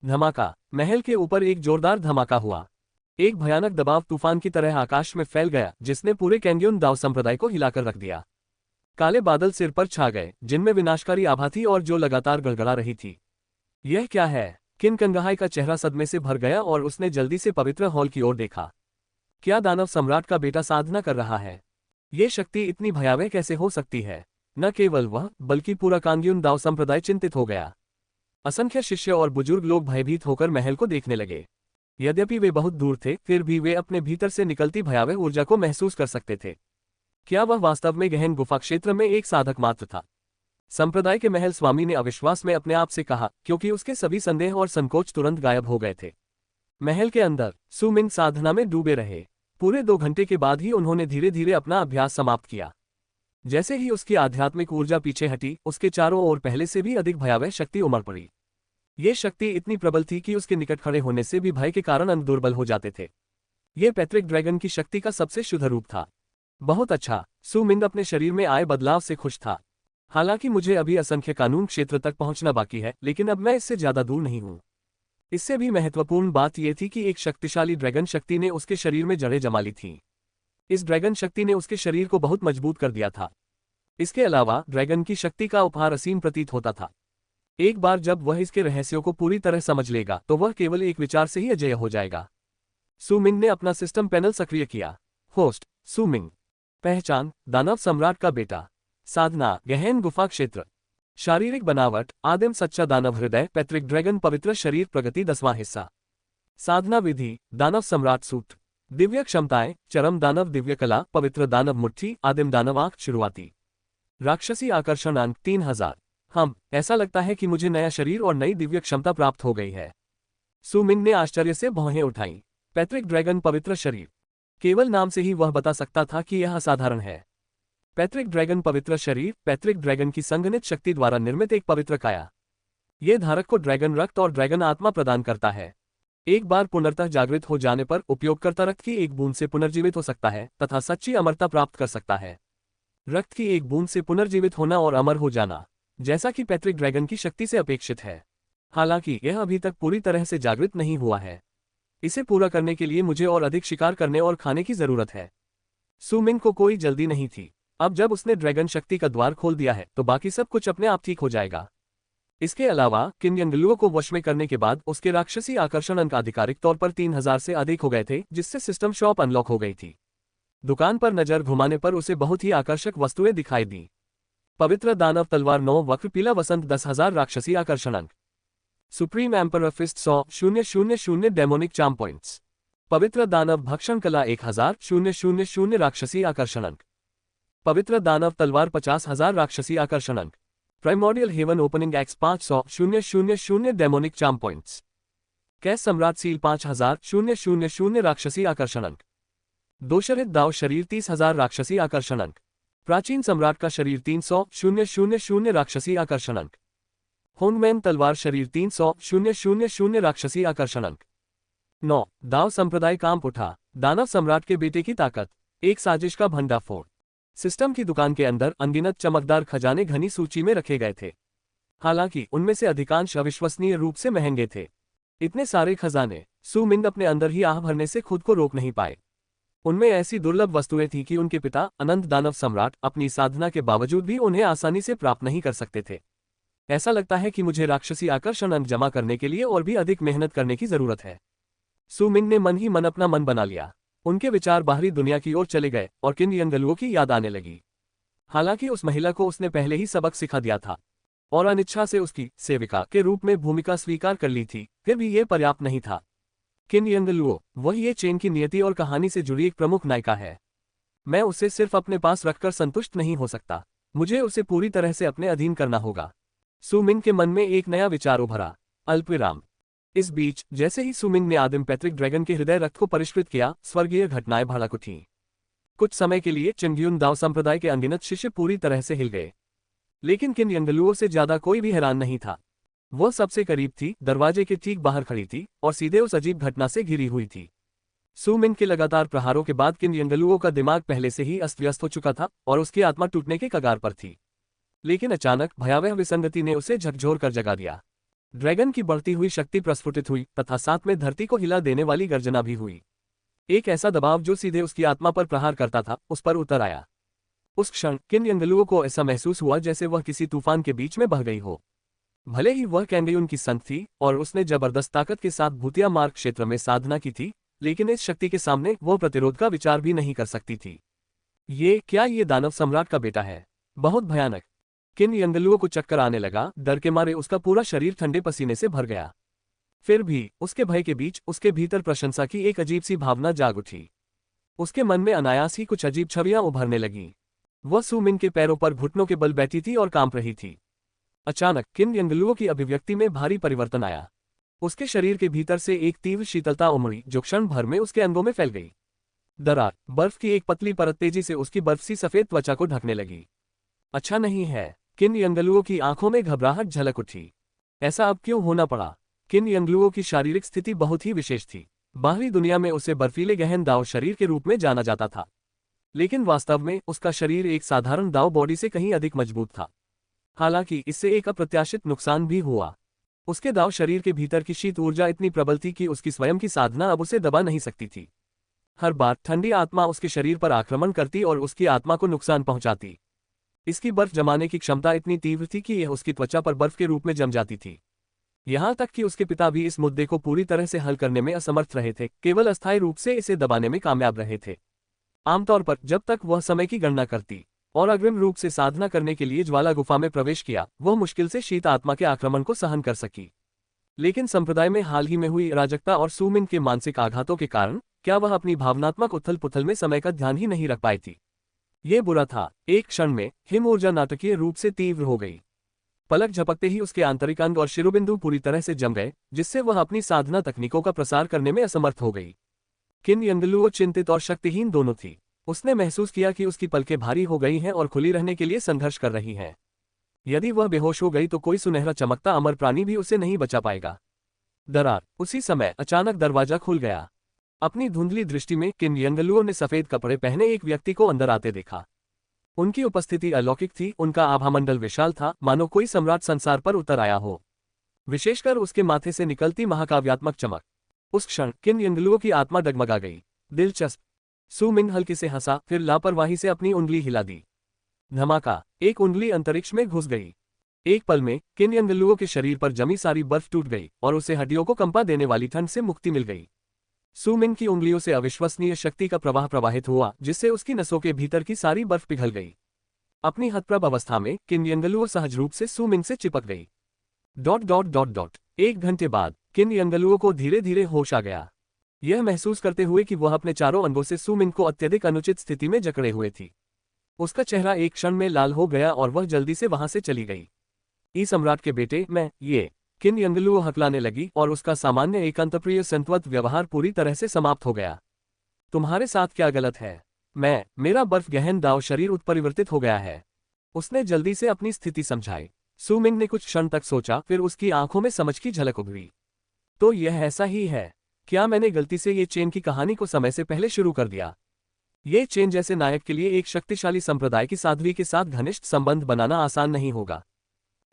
धमाका। महल के ऊपर एक जोरदार धमाका हुआ। एक भयानक दबाव तूफान की तरह आकाश में फैल गया, जिसने पूरे कैंगयुन दाओ संप्रदाय को हिलाकर रख दिया। काले बादल सिर पर छा गए, जिनमें विनाशकारी आभा थी और जो लगातार गड़गड़ा रही थी। यह क्या है। किन कंगहाई का चेहरा सदमे से भर गया और उसने जल्दी से पवित्र हॉल की ओर देखा। क्या दानव सम्राट का बेटा साधना कर रहा है। ये शक्ति इतनी भयावह कैसे हो सकती है। न केवल वह, बल्कि पूरा कांगयुन दाओ संप्रदाय चिंतित हो गया। असंख्य शिष्य और बुजुर्ग लोग भयभीत होकर महल को देखने लगे। यद्यपि वे बहुत दूर थे, फिर भी वे अपने भीतर से निकलती भयावह ऊर्जा को महसूस कर सकते थे। क्या वह वास्तव में गहन गुफा क्षेत्र में एक साधक मात्र था। संप्रदाय के महल स्वामी ने अविश्वास में अपने आप से कहा, क्योंकि उसके सभी संदेह और संकोच तुरंत गायब हो गए थे। महल के अंदर सू मिन साधना में डूबे रहे। पूरे 2 घंटे के बाद ही उन्होंने धीरे धीरे अपना अभ्यास समाप्त किया। जैसे ही उसकी आध्यात्मिक ऊर्जा पीछे हटी, उसके चारों ओर पहले से भी अधिक भयावह शक्ति उमड़ पड़ी। ये शक्ति इतनी प्रबल थी कि उसके निकट खड़े होने से भी भय के कारण अंग दुर्बल हो जाते थे। ये पैट्रिक ड्रैगन की शक्ति का सबसे शुद्ध रूप था। बहुत अच्छा, सु मिंग अपने शरीर में आए बदलाव से खुश था। हालांकि मुझे अभी असंख्य कानून क्षेत्र तक पहुंचना बाकी है, लेकिन अब मैं इससे ज्यादा दूर नहीं हूं। इससे भी महत्वपूर्ण बात यह थी कि एक शक्तिशाली ड्रैगन शक्ति ने उसके शरीर में जड़ें जमा ली थीं। इस ड्रैगन शक्ति ने उसके शरीर को बहुत मजबूत कर दिया था। इसके अलावा ड्रैगन की शक्ति का उपहार असीम प्रतीत होता था। एक बार जब वह इसके रहस्यों को पूरी तरह समझ लेगा तो वह केवल एक विचार से ही अजेय हो जाएगा। सु मिंग ने अपना सिस्टम पैनल सक्रिय किया। होस्ट सु मिंग। पहचान, दानव सम्राट का बेटा। साधना, गहन गुफा क्षेत्र। शारीरिक बनावट, आदिम सच्चा दानव हृदय, पैट्रिक ड्रैगन पवित्र शरीर प्रगति 10वां हिस्सा। साधना विधि, दानव सम्राट सूत्र। दिव्य क्षमताएं, चरम दानव दिव्य कला, पवित्र दानव मुट्ठी, आदिम दानव आंख शुरुआती। राक्षसी आकर्षण अंक 3000। ऐसा लगता है कि मुझे नया शरीर और नई दिव्य क्षमता प्राप्त हो गई है। सु मिंग ने आश्चर्य से भौहें उठाईं। पैट्रिक ड्रैगन पवित्र शरीर। केवल नाम से ही वह बता सकता था कि यह असाधारण है। पैट्रिक ड्रैगन पवित्र शरीर, पैट्रिक ड्रैगन की संघनित शक्ति द्वारा निर्मित एक पवित्र काया। ये धारक को ड्रैगन रक्त और ड्रैगन आत्मा प्रदान करता है। एक बार पुनर्तः जागृत हो जाने पर उपयोगकर्ता रक्त की एक बूंद से पुनर्जीवित हो सकता है तथा सच्ची अमरता प्राप्त कर सकता है। रक्त की एक बूंद से पुनर्जीवित होना और अमर हो जाना, जैसा कि पैट्रिक ड्रैगन की शक्ति से अपेक्षित है। हालांकि यह अभी तक पूरी तरह से जागृत नहीं हुआ है। इसे पूरा करने के लिए मुझे और अधिक शिकार करने और खाने की जरूरत है। सु मिंग को कोई जल्दी नहीं थी। अब जब उसने ड्रैगन शक्ति का द्वार खोल दिया है तो बाकी सब कुछ अपने आप ठीक हो जाएगा। इसके अलावा किन यंगलुओं को वश में करने के बाद उसके राक्षसी आकर्षण अंक आधिकारिक तौर पर 3000 से अधिक हो गए थे, जिससे सिस्टम शॉप अनलॉक हो गई थी। दुकान पर नजर घुमाने पर उसे बहुत ही आकर्षक वस्तुएं दिखाई दी। पवित्र दानव तलवार 9 वक्र पीला वसंत 10,000 राक्षसी आकर्षण अंक। Supreme emperor fist 100,000 demonic charm points. पवित्र दानव भक्षण कला 1000,000 राक्षसी आकर्षण अंक। पवित्र दानव तलवार 50,000 राक्षसी आकर्षण अंक। Primordial heaven opening X 500,000 demonic charm points. कैस सम्राट सील 5000,000 राक्षसी आकर्षण अंक। दोशरित दाव शरीर 30,000 राक्षसी आकर्षण अंक। प्राचीन सम्राट का शरीर 300,000 राक्षसी आकर्षण अंक। होंगमैन तलवार शरीर 300,000 राक्षसी आकर्षण अंक। 9 दाव संप्रदाय कांप उठा। दानव सम्राट के बेटे की ताकत, एक साजिश का भंडाफोड़। सिस्टम की दुकान के अंदर अनगिनत चमकदार खजाने घनी सूची में रखे गए थे। हालांकि उनमें से अधिकांश अविश्वसनीय रूप से महंगे थे। इतने सारे खजाने, सु मिंग अपने अंदर ही आह भरने से खुद को रोक नहीं पाए। उनमें ऐसी दुर्लभ वस्तुएं थीं कि उनके पिता अनंत दानव सम्राट अपनी साधना के बावजूद भी उन्हें आसानी से प्राप्त नहीं कर सकते थे। ऐसा लगता है कि मुझे राक्षसी आकर्षण अंक जमा करने के लिए और भी अधिक मेहनत करने की जरूरत है। सु मिंग ने मन ही मन अपना मन बना लिया। उनके विचार बाहरी दुनिया की ओर चले गए और किन यंगलुओं की याद आने लगी। हालांकि उस महिला को उसने पहले ही सबक सिखा दिया था और अनिच्छा से उसकी सेविका के रूप में भूमिका स्वीकार कर ली थी, फिर भी यह पर्याप्त नहीं था। किन यंगलुओ, वही ये चेन की नियति और कहानी से जुड़ी एक प्रमुख नायिका है। मैं उसे सिर्फ अपने पास रखकर संतुष्ट नहीं हो सकता, मुझे उसे पूरी तरह से अपने अधीन करना होगा। सु मिंग के मन में एक नया विचार उभरा। अल्पविराम। इस बीच जैसे ही सु मिंग ने आदिम पैट्रिक ड्रैगन के हृदय रक्त को परिष्कृत किया, स्वर्गीय घटनाएं भड़क उठीं। कुछ समय के लिए चंग्यून दाव संप्रदाय के अनगिनत शिष्य पूरी तरह से हिल गए, लेकिन किन यंगलुओं से ज्यादा कोई भी हैरान नहीं था। वह सबसे करीब थी, दरवाजे के ठीक बाहर खड़ी थी और सीधे उस अजीब घटना से घिरी हुई थी। सु मिंग के लगातार प्रहारों के बाद किन यंगलुओं का दिमाग पहले से ही अस्त व्यस्त हो चुका था और उसकी आत्मा टूटने के कगार पर थी। लेकिन अचानक भयावह विसंगति ने उसे झकझोर कर जगा दिया। ड्रैगन की बढ़ती हुई शक्ति प्रस्फुटित हुई तथा साथ में धरती को हिला देने वाली गर्जना भी हुई। एक ऐसा दबाव जो सीधे उसकी आत्मा पर प्रहार करता था, उस पर उतर आया। उस क्षण किन यंगलुओं को ऐसा महसूस हुआ जैसे वह किसी तूफान के बीच में बह गई हो। भले ही वह कैंगयुन की संत थी और उसने जबरदस्त ताकत के साथ भूतिया मार्ग क्षेत्र में साधना की थी, लेकिन इस शक्ति के सामने वह प्रतिरोध का विचार भी नहीं कर सकती थी। ये दानव सम्राट का बेटा है? बहुत भयानक। किन यंगलुओं को चक्कर आने लगा, डर के मारे उसका पूरा शरीर ठंडे पसीने से भर गया। फिर भी उसके भय के बीच उसके भीतर प्रशंसा की एक अजीब सी भावना जाग उठी। उसके मन में अनायास ही कुछ अजीब छवियां उभरने लगीं। वह सु मिंग के पैरों पर घुटनों के बल बैठी थी और कांप रही थी। अचानक किन यंगलुओं की अभिव्यक्ति में भारी परिवर्तन आया। उसके शरीर के भीतर से एक तीव्र शीतलता उमड़ी जो क्षण भर में उसके अंगों में फैल गई। दरार, बर्फ की एक पतली परत तेजी से उसकी बर्फ सी सफेद त्वचा को ढकने लगी। अच्छा नहीं है। किन यंगलुओं की आंखों में घबराहट झलक उठी। ऐसा अब क्यों होना पड़ा? किन यंगलुओं की शारीरिक स्थिति बहुत ही विशेष थी। बाहरी दुनिया में उसे बर्फीले गहन दाव शरीर के रूप में जाना जाता था, लेकिन वास्तव में उसका शरीर एक साधारण दाव बॉडी से कहीं अधिक मजबूत था। हालांकि इससे एक अप्रत्याशित नुकसान भी हुआ। उसके दाव शरीर के भीतर की शीत ऊर्जा इतनी प्रबल थी कि उसकी स्वयं की साधना अब उसे दबा नहीं सकती थी। हर बार ठंडी आत्मा उसके शरीर पर आक्रमण करती और उसकी आत्मा को नुकसान पहुंचाती। इसकी बर्फ जमाने की क्षमता इतनी तीव्र थी कि यह उसकी त्वचा पर बर्फ के रूप में जम जाती थी। यहां तक कि उसके पिता भी इस मुद्दे को पूरी तरह से हल करने में असमर्थ रहे थे, केवल अस्थायी रूप से इसे दबाने में कामयाब रहे थे। आमतौर पर जब तक वह समय की गणना करती और अग्रिम रूप से साधना करने के लिए ज्वाला गुफा में प्रवेश किया, वह मुश्किल से शीत आत्मा के आक्रमण को सहन कर सकी। लेकिन संप्रदाय में हाल ही में हुई अराजकता और सुमिन के मानसिक आघातों के कारण क्या वह अपनी भावनात्मक उथल पुथल में समय का ध्यान ही नहीं रख पाई थी। ये बुरा था। एक क्षण में हिम ऊर्जा नाटकीय रूप से तीव्र हो गई। पलक झपकते ही उसके आंतरिक अंग और शिरोबिंदु पूरी तरह से जम गए, जिससे वह अपनी साधना तकनीकों का प्रसार करने में असमर्थ हो गई। किन यंगलुओ चिंतित और शक्तिहीन दोनों थी। उसने महसूस किया कि उसकी पलकें भारी हो गई हैं और खुली रहने के लिए संघर्ष कर रही हैं। यदि वह बेहोश हो गई तो कोई सुनहरा चमकता अमर प्राणी भी उसे नहीं बचा पाएगा। दरार। उसी समय अचानक दरवाजा खुल गया। अपनी धुंधली दृष्टि में किन यंगलुओं ने सफेद कपड़े पहने एक व्यक्ति को अंदर आते देखा। उनकी उपस्थिति अलौकिक थी। उनका आभामंडल विशाल था, मानो कोई सम्राट संसार पर उतर आया हो, विशेषकर उसके माथे से निकलती महाकाव्यात्मक चमक। उस क्षण किन यंगलुओं की आत्मा डगमगा गई। दिलचस्प। सु मिन हल्के से हंसा, फिर लापरवाही से अपनी उंगली हिला दी। धमाका। एक उंगली अंतरिक्ष में घुस गई। एक पल में किन यंगलुओं के शरीर पर जमी सारी बर्फ टूट गई और उसे हड्डियों को कंपा देने वाली ठंड से मुक्ति मिल गई। सु मिन की उंगलियों से अविश्वसनीय शक्ति का प्रवाह प्रवाहित हुआ, जिससे उसकी नसों के भीतर की सारी बर्फ पिघल गई। अपनी हतप्रभ अवस्था में किन यंगलुओ सहज रूप से सु मिन से चिपक गई। एक घंटे बाद किन यंगलुओ को धीरे धीरे होश आ गया, यह महसूस करते हुए कि वह अपने चारों अंगों से सु मिन को अत्यधिक अनुचित स्थिति में जकड़े हुए थी। उसका चेहरा एक क्षण में लाल हो गया और वह जल्दी से वहां से चली गई। ई सम्राट के बेटे, मैं ये किन यंगलुओ हकलाने लगी और उसका सामान्य एकांतप्रिय संतवत व्यवहार पूरी तरह से समाप्त हो गया। तुम्हारे साथ क्या गलत है? मेरा बर्फ गहन दाव शरीर उत्परिवर्तित हो गया है। उसने जल्दी से अपनी स्थिति समझाई। सु मिन ने कुछ क्षण तक सोचा, फिर उसकी आंखों में समझ की झलक उभरी। तो यह ऐसा ही है। क्या मैंने गलती से ये चेन की कहानी को समय से पहले शुरू कर दिया? ये चेन जैसे नायक के लिए एक शक्तिशाली संप्रदाय की साध्वी के साथ घनिष्ठ संबंध बनाना आसान नहीं होगा।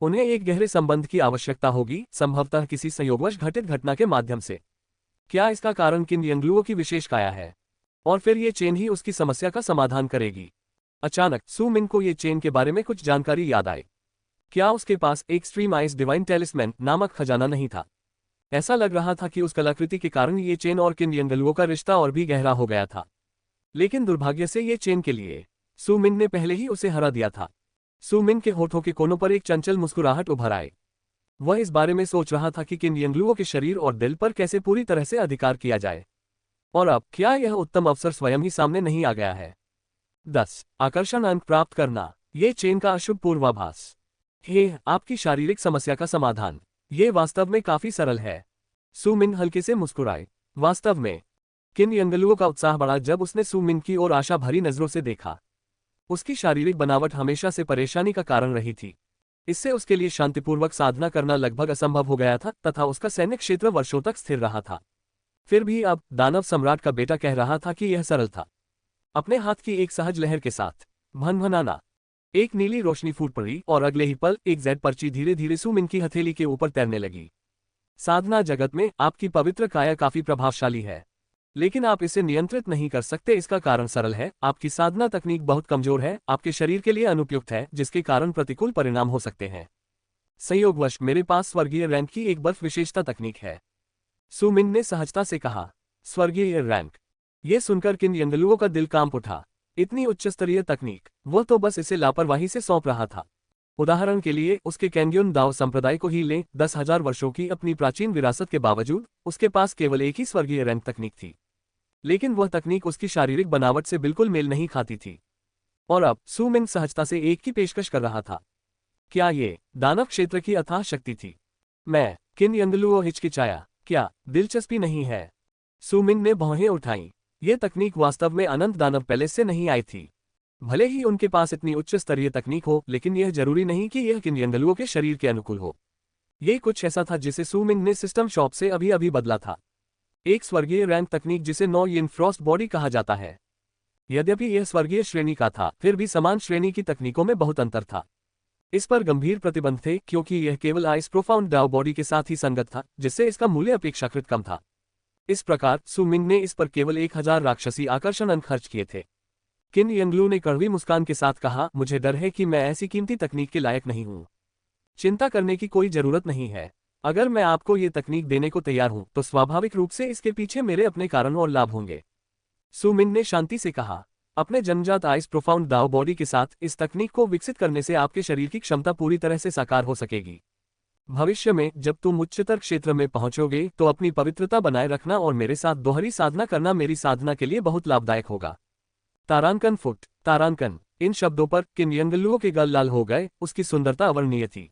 उन्हें एक गहरे संबंध की आवश्यकता होगी, संभवतः किसी संयोगवश घटित घटना के माध्यम से। क्या इसका कारण किन यंगलुओ की विशेष काया है? और फिर ये चेन ही उसकी समस्या का समाधान करेगी। अचानक सु मिन को ये चेन के बारे में कुछ जानकारी याद आई। क्या उसके पास एक स्ट्रीम आइज डिवाइन टेलिस्मैन नामक खजाना नहीं था? ऐसा लग रहा था कि उस कलाकृति के कारण ये चेन और किन यंगलुओ का रिश्ता और भी गहरा हो गया था। लेकिन दुर्भाग्य से ये चेन के लिए सु मिन ने पहले ही उसे हरा दिया था। सु मिन के होठों के कोनों पर एक चंचल मुस्कुराहट उभर आई। वह इस बारे में सोच रहा था कि किन यंगलुओ के शरीर और दिल पर कैसे पूरी तरह से अधिकार किया जाए। और अब क्या यह उत्तम अवसर स्वयं ही सामने नहीं आ गया है? 10 आकर्षण अंक प्राप्त करना। ये चेन का अशुभ पूर्वाभास। आपकी शारीरिक समस्या का समाधान। ये वास्तव में काफी सरल है। सु मिन हल्के से मुस्कुराए। वास्तव में किन यंगलुओ का उत्साह बढ़ा जब उसने सु मिन की ओर आशा भरी नजरों से देखा। उसकी शारीरिक बनावट हमेशा से परेशानी का कारण रही थी। इससे उसके लिए शांतिपूर्वक साधना करना लगभग असंभव हो गया था तथा उसका सैन्य क्षेत्र वर्षों तक स्थिर रहा था। फिर भी अब दानव सम्राट का बेटा कह रहा था कि यह सरल था। अपने हाथ की एक सहज लहर के साथ भनभनाना, एक नीली रोशनी फूट पड़ी और अगले ही पल एक जेड पर्ची धीरे धीरे सु मिन की हथेली के ऊपर तैरने लगी। साधना जगत में आपकी पवित्र काया काफी प्रभावशाली है, लेकिन आप इसे नियंत्रित नहीं कर सकते। इसका कारण सरल है, आपकी साधना तकनीक बहुत कमजोर है, आपके शरीर के लिए अनुपयुक्त है, जिसके कारण प्रतिकूल परिणाम हो सकते हैं। संयोगवश मेरे पास स्वर्गीय रैंक की एक बर्फ विशेषता तकनीक है, सु मिन ने सहजता से कहा। स्वर्गीय रैंक। ये सुनकर किन यंगलुओ का दिल कांप उठा। इतनी उच्चस्तरीय तकनीक, वह तो बस इसे लापरवाही से सौंप रहा था। उदाहरण के लिए उसके कैंग्योन दाव संप्रदाय को ही लें। 10,000 वर्षों की अपनी प्राचीन विरासत के बावजूद उसके पास केवल एक ही स्वर्गीय रैंक तकनीक थी, लेकिन वह तकनीक उसकी शारीरिक बनावट से बिल्कुल मेल नहीं खाती थी। और अब सु मिन सहजता से एक की पेशकश कर रहा था। क्या ये दानव क्षेत्र की अथाह शक्ति थी? किन यंगलुओ हिचकिचाया। क्या दिलचस्पी नहीं है? सु मिन ने भौहें उठाईं। ये तकनीक वास्तव में अनंत दानव पैलेस से नहीं आई थी। भले ही उनके पास इतनी उच्च स्तरीय तकनीक हो, लेकिन यह जरूरी नहीं कि यह किन यंगलुओं के शरीर के अनुकूल हो। ये कुछ ऐसा था जिसे सू मिंग ने सिस्टम शॉप से अभी अभी बदला था। एक स्वर्गीय रैंक तकनीक जिसे 9 यिन फ्रॉस्ट बॉडी कहा जाता है। यद्यपि यह स्वर्गीय श्रेणी का था, फिर भी समान श्रेणी की तकनीकों में बहुत अंतर था। इस पर गंभीर प्रतिबंध थे, क्योंकि यह केवल आइस प्रोफाउंड डाउ बॉडी के साथ ही संगत था, जिससे इसका मूल्य अपेक्षाकृत कम था। इस प्रकार सू मिंग ने इस पर केवल 1000 राक्षसी आकर्षण अंक खर्च किए थे। किन यंगलू ने कड़वी मुस्कान के साथ कहा, मुझे डर है कि मैं ऐसी कीमती तकनीक के लायक नहीं हूं। चिंता करने की कोई जरूरत नहीं है। अगर मैं आपको ये तकनीक देने को तैयार हूं, तो स्वाभाविक रूप से इसके पीछे मेरे अपने कारण और लाभ होंगे। सू मिंग ने शांति से कहा, अपने जन्मजात आइस प्रोफाउंड दाव बॉडी के साथ इस तकनीक को विकसित करने से आपके शरीर की क्षमता पूरी तरह से साकार हो सकेगी। भविष्य में जब तुम उच्चतर क्षेत्र में पहुंचोगे तो अपनी पवित्रता बनाए रखना और मेरे साथ दोहरी साधना करना मेरी साधना के लिए बहुत लाभदायक होगा। तारांकन फुट, तारांकन। इन शब्दों पर किन यंगलुओं के गाल लाल हो गए। उसकी सुंदरता अवर्णनीय थी।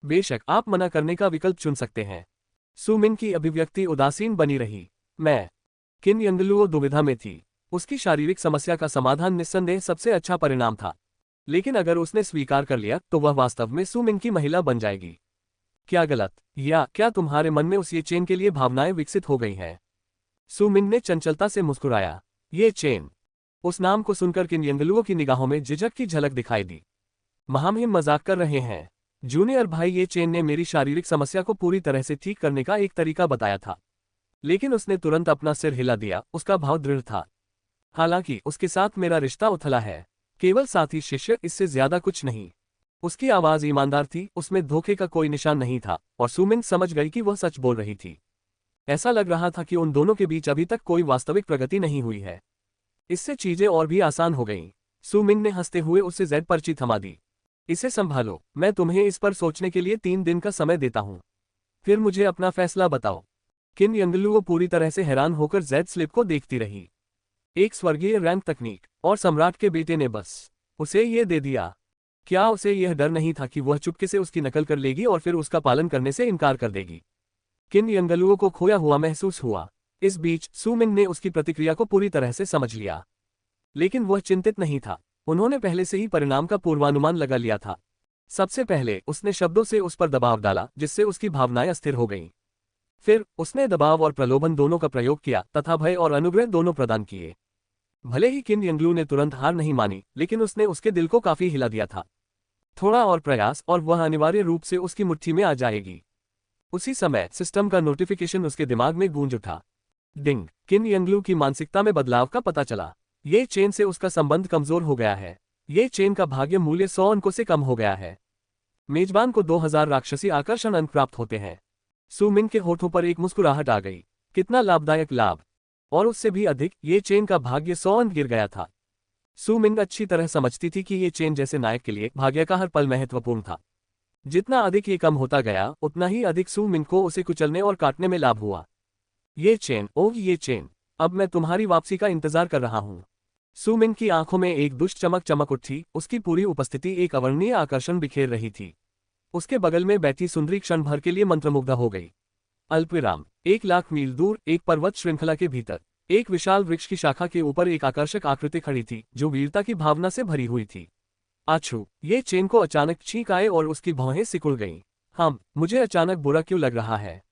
बेशक आप मना करने का विकल्प चुन सकते हैं। सू मिंग की अभिव्यक्ति उदासीन बनी रही। मैं। किन यंगलुओ दुविधा में थी। उसकी शारीरिक समस्या का समाधान निस्संदेह सबसे अच्छा परिणाम था, लेकिन अगर उसने स्वीकार कर लिया तो वह वास्तव में सू मिंग की महिला बन जाएगी। क्या गलत, या क्या तुम्हारे मन में उस ये चेन के लिए भावनाएं विकसित हो गई हैं? सू मिंग ने चंचलता से मुस्कुराया। ये चेन। उस नाम को सुनकर किन यंगलुओं की निगाहों में झिझक की झलक दिखाई दी। महामहिम मजाक कर रहे हैं जूनियर भाई। ये चेन ने मेरी शारीरिक समस्या को पूरी तरह से ठीक करने का एक तरीका बताया था। लेकिन उसने तुरंत अपना सिर हिला दिया। उसका भाव दृढ़ था। हालांकि उसके साथ मेरा रिश्ता उथला है, केवल साथी शिष्य, इससे ज्यादा कुछ नहीं। उसकी आवाज ईमानदार थी, उसमें धोखे का कोई निशान नहीं था, और सू मिंग समझ गई कि वह सच बोल रही थी। ऐसा लग रहा था कि उन दोनों के बीच अभी तक कोई वास्तविक प्रगति नहीं हुई है। इससे चीजें और भी आसान हो गईं। सू मिंग ने हंसते हुए उसे जेड पर्ची थमा दी। इसे संभालो, मैं तुम्हें इस पर सोचने के लिए 3 दिन का समय देता हूं। फिर मुझे अपना फैसला बताओ। किन यंगलुओ पूरी तरह से हैरान होकर जेड स्लिप को देखती रही। एक स्वर्गीय रैंक तकनीक, और सम्राट के बेटे ने बस उसे ये दे दिया। क्या उसे यह डर नहीं था कि वह चुपके से उसकी नकल कर लेगी और फिर उसका पालन करने से इनकार कर देगी? किन यंगलुओं को खोया हुआ महसूस हुआ। इस बीच सू मिंग ने उसकी प्रतिक्रिया को पूरी तरह से समझ लिया, लेकिन वह चिंतित नहीं था। उन्होंने पहले से ही परिणाम का पूर्वानुमान लगा लिया था। सबसे पहले उसने शब्दों से उस पर दबाव डाला, जिससे उसकी भावनाएं अस्थिर हो गईं। फिर उसने दबाव और प्रलोभन दोनों का प्रयोग किया तथा भय और अनुग्रह दोनों प्रदान किए। भले ही किन यंगलू ने तुरंत हार नहीं मानी, लेकिन उसने उसके दिल को काफी हिला दिया था। थोड़ा और प्रयास और वह अनिवार्य रूप से उसकी मुट्ठी में आ जाएगी। उसी समय सिस्टम का नोटिफिकेशन उसके दिमाग में गूंज उठा। डिंग। किन यंगलू की मानसिकता में बदलाव का पता चला। ये चेन से उसका संबंध कमजोर हो गया है। ये चेन का भाग्य मूल्य 100 अंकों से कम हो गया है। मेजबान को 2000 राक्षसी आकर्षण अंक प्राप्त होते हैं। सू मिंग के होठों पर एक मुस्कुराहट आ गई। कितना लाभदायक लाभ! और उससे भी अधिक, ये चेन का भाग्य 100 अंक गिर गया था। सू मिंग अच्छी तरह समझती थी कि ये चेन जैसे नायक के लिए भाग्य का हर पल महत्वपूर्ण था। जितना अधिक ये कम होता गया, उतना ही अधिक सू मिंग को उसे कुचलने और काटने में लाभ हुआ। ये चेन, ओह ये चेन, अब मैं तुम्हारी वापसी का इंतजार कर रहा हूं। सू मिंग की आंखों में एक दुष्ट चमक चमक उठी। उसकी पूरी उपस्थिति एक अवर्णनीय आकर्षण बिखेर रही थी। उसके बगल में बैठी सुंदरी क्षण भर के लिए मंत्रमुग्ध हो गई। अल्पविराम। 1,00,000 मील दूर, एक पर्वत श्रृंखला के भीतर, एक विशाल वृक्ष की शाखा के ऊपर एक आकर्षक आकृति खड़ी थी, जो वीरता की भावना से भरी हुई थी। आछू। ये चेन को अचानक छींक आए और उसकी भौहें सिकुड़ गईं। मुझे अचानक बुरा क्यों लग रहा है?